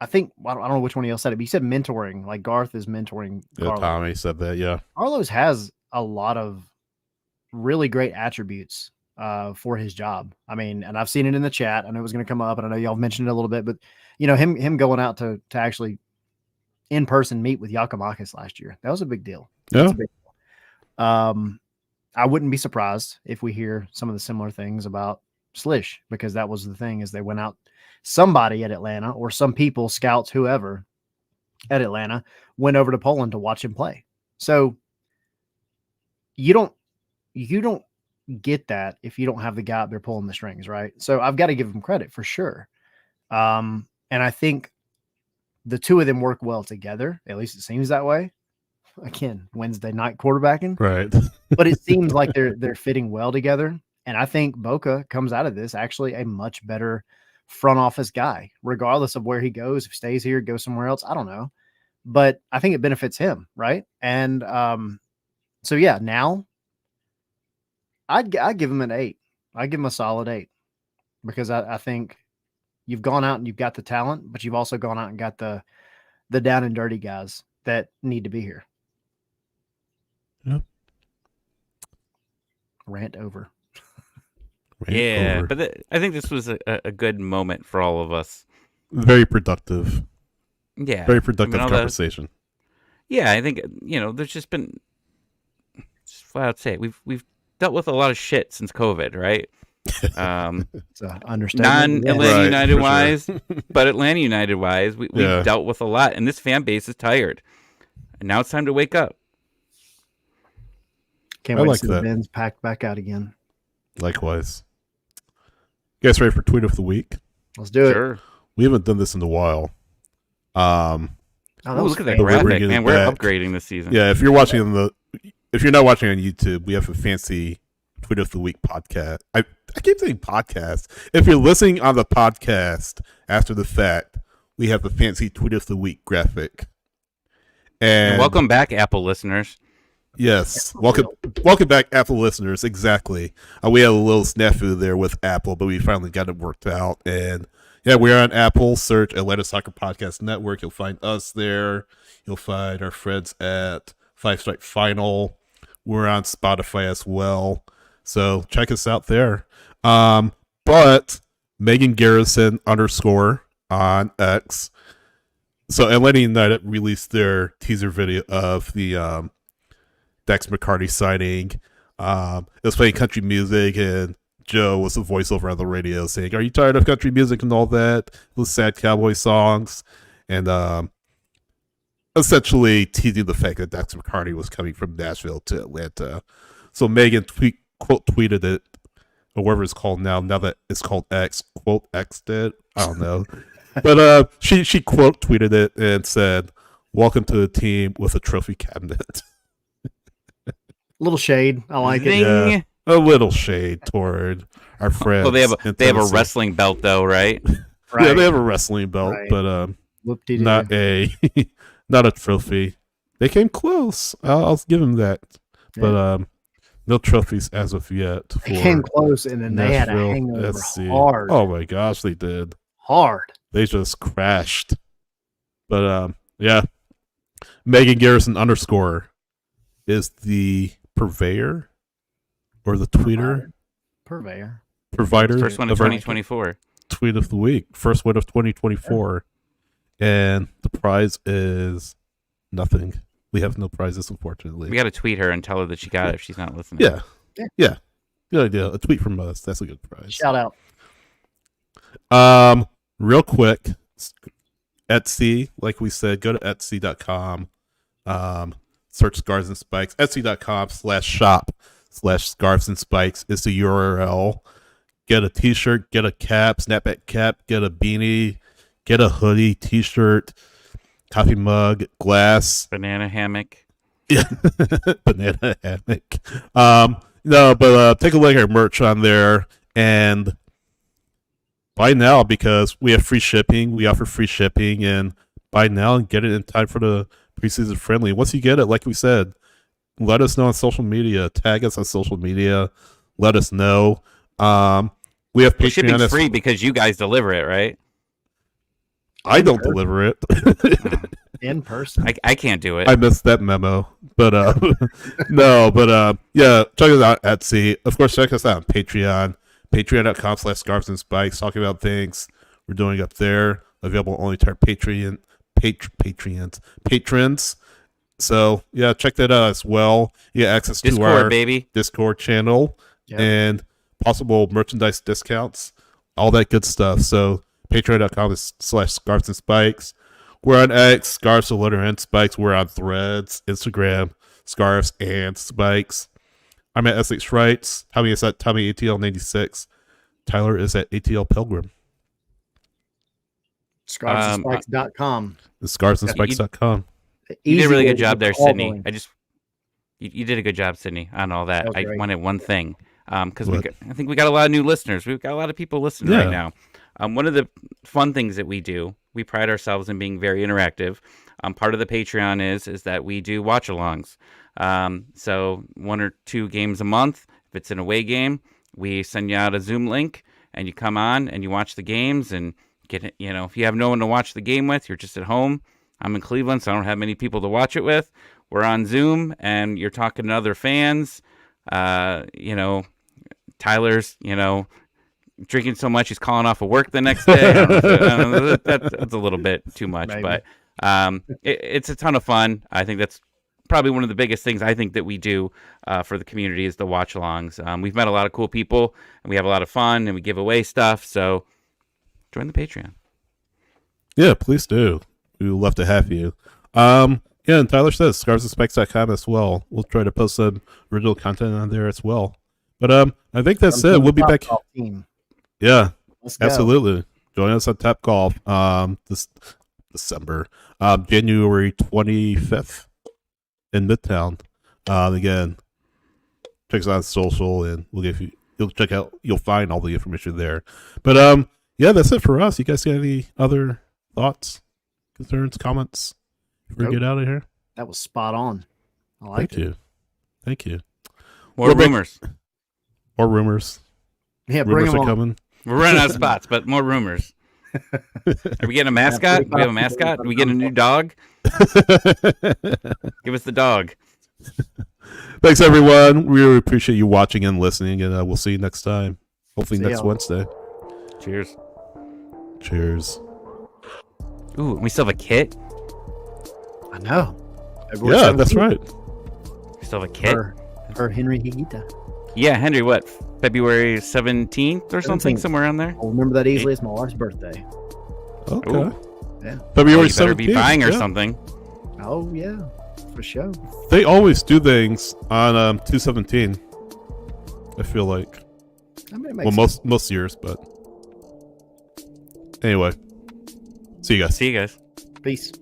I think, I don't know which one else said it, but you said mentoring. Garth is mentoring. Yeah, Tommy said that. Yeah. Carlos has a lot of really great attributes for his job. And I've seen it in the chat. I know it was going to come up, and I know y'all mentioned it a little bit, but him going out to actually in person meet with Giacomakis last year, that was a big deal. Yeah. A big deal. I wouldn't be surprised if we hear some of the similar things about Slisz, because that was the thing, is they went out, somebody at Atlanta, or some people, scouts, whoever at Atlanta, went over to Poland to watch him play. So you don't get that if you don't have the guy up there pulling the strings, right? So I've got to give him credit for sure. And I think the two of them work well together. At least it seems that way. Again, Wednesday night quarterbacking. Right. But it seems like they're fitting well together. And I think Boca comes out of this actually a much better front office guy, regardless of where he goes. If he stays here, goes somewhere else, I don't know. But I think it benefits him, right? And so yeah, now I'd give him an 8. I'd give him a solid 8, because I think you've gone out and you've got the talent, but you've also gone out and got the down and dirty guys that need to be here. Yep. Rant over. But I think this was a good moment for all of us. Very productive. Yeah. Very productive conversation. I think, there's just been, just flat out say, we've dealt with a lot of shit since COVID, right? It's an understatement. Non-Atlanta United wise, but Atlanta United wise, we've dealt with a lot, and this fan base is tired. And now it's time to wake up. Can't wait to see the bins packed back out again. Likewise. You guys ready for tweet of the week? Let's do it. Sure. We haven't done this in a while. Look at that graphic, man. We're upgrading this season. Yeah, if you're not watching on YouTube, we have a fancy tweet of the week podcast. I keep saying podcast. If you're listening on the podcast after the fact, we have a fancy tweet of the week graphic. And welcome back, Apple listeners. Yes, welcome back, Apple listeners. Exactly. We had a little snafu there with Apple, but we finally got it worked out. And yeah, we're on Apple. Search Atlanta Soccer Podcast Network. You'll find us there. You'll find our friends at Five Strike Final. We're on Spotify as well, so check us out there. But Megan Garrison _ on X. So Atlanta United released their teaser video of the Dax McCarty signing. It was playing country music, and Joe was the voiceover on the radio saying, "Are you tired of country music and all that? Those sad cowboy songs," and essentially teasing the fact that Dax McCarty was coming from Nashville to Atlanta. So Megan quote tweeted it or whatever it's called now that it's called X, quote X did. I don't know. But she quote tweeted it and said, "Welcome to the team with a trophy cabinet." Little shade. I like Zing. it. Yeah, a little shade toward our friends. Well, they have in a Tennessee. wrestling belt though, right? Right. Yeah, they have a wrestling belt, Right. but Whoop-de-doo. not a not a trophy. They came close. I'll give them that, but no trophies as of yet. They For came close, and then they had a Nashville hangover SC. hard. Oh my gosh, they did. Hard. They just crashed. But yeah, Megan Garrison _ is the purveyor or the tweeter Purveyor. provider First one of of our 2024. tweet of the week, first one of 2024, and the prize is nothing. We have no prizes, unfortunately. We got to tweet her and tell her that she got it if she's not listening. Yeah, good idea. A tweet from us. That's a good prize. Shout out. Real quick, Etsy, like we said, go to Etsy.com. Search Scarves and Spikes. Etsy.com/shop/Scarves and Spikes is the URL. Get a t-shirt, get a cap, snapback cap, get a beanie, get a hoodie, t-shirt, coffee mug, glass. Banana hammock. Yeah, banana hammock. No, but take a look at our merch on there and buy now because we have free shipping. We offer free shipping, and buy now and get it in time for the preseason friendly. Once you get it, like we said, let us know on social media. Tag us on social media. Let us know. We have The Patreon. shipping's free because you guys deliver it, right? I don't deliver it. In person. I can't do it. I missed that memo, but no, but yeah, check us out at Etsy. Of course, check us out on Patreon, patreon.com/Scarves and Spikes, talking about things we're doing up there, available only to our patrons. So yeah, check that out as well. You get access to Discord, our baby. Discord channel Yeah. and possible merchandise discounts, all that good stuff. So patreon.com/Scarves and Spikes. We're on X, Scarves, the letter and Spikes. We're on Threads, Instagram, Scarves and Spikes. I'm at Essex Rights. Tommy is at Tommy ATL96. Tyler is at ATL Pilgrim. Scarvesandspikes.com. Scarvesandspikes.com. You did a really good job there, Sydney. Sydney. You did a good job, Sydney, on all that. That was I great. wanted one thing because What? I think we got a lot of new listeners. We've got a lot of people listening Yeah. right now. One of the fun things that we do, we pride ourselves in being very interactive. Part of the Patreon is that we do watch-alongs. So 1 or 2 games a month. If it's an away game, we send you out a Zoom link, and you come on and you watch the games and get it. You know, if you have no one to watch the game with, you're just at home. I'm in Cleveland, so I don't have many people to watch it with. We're on Zoom, and you're talking to other fans. You know, Tyler's, drinking so much he's calling off of work the next day. I don't know, that's a little bit too much, Maybe. but it's a ton of fun. I think that's probably one of the biggest things I think that we do for the community is the watch-alongs. We've met a lot of cool people, and we have a lot of fun, and we give away stuff. So join the Patreon. Yeah, please do. We would love to have you. Yeah, and Tyler says scarvesandspikes.com as well. We'll try to post some original content on there as well. But I think that's it. We'll be back. Team. Yeah, Let's go. absolutely. Join us on Tap Golf this December, January 25th in Midtown. Again, check us out on social, and you'll find all the information there. But yeah, that's it for us. You guys got any other thoughts, concerns, comments before we Nope. get out of here? That was spot on. I like Thank you. Thank you. More We'll make- rumors. More rumors. Yeah, bring Rumors them are on. coming. We're running out of spots, but more rumors. Are we getting a mascot? Do we have a mascot? Do we get a new dog? Give us the dog. Thanks, everyone. We really appreciate you watching and listening, and we'll see you next time. Hopefully See next y'all. Wednesday. Cheers. Cheers. Ooh, we still have a kit? I know. February Yeah, that's 17th right. We still have a kit? For Henry Higuita. Yeah, Henry, what? February 17th or something? 17th. Somewhere on there? I'll remember that easily. It's my wife's birthday. Okay. Ooh. Yeah. February You better 17th. be buying her yeah. something. Oh, yeah. For sure. They always do things on 2/17. I feel like. I mean, it Well, makes sense. most years, but anyway. See you guys. See you guys. Peace.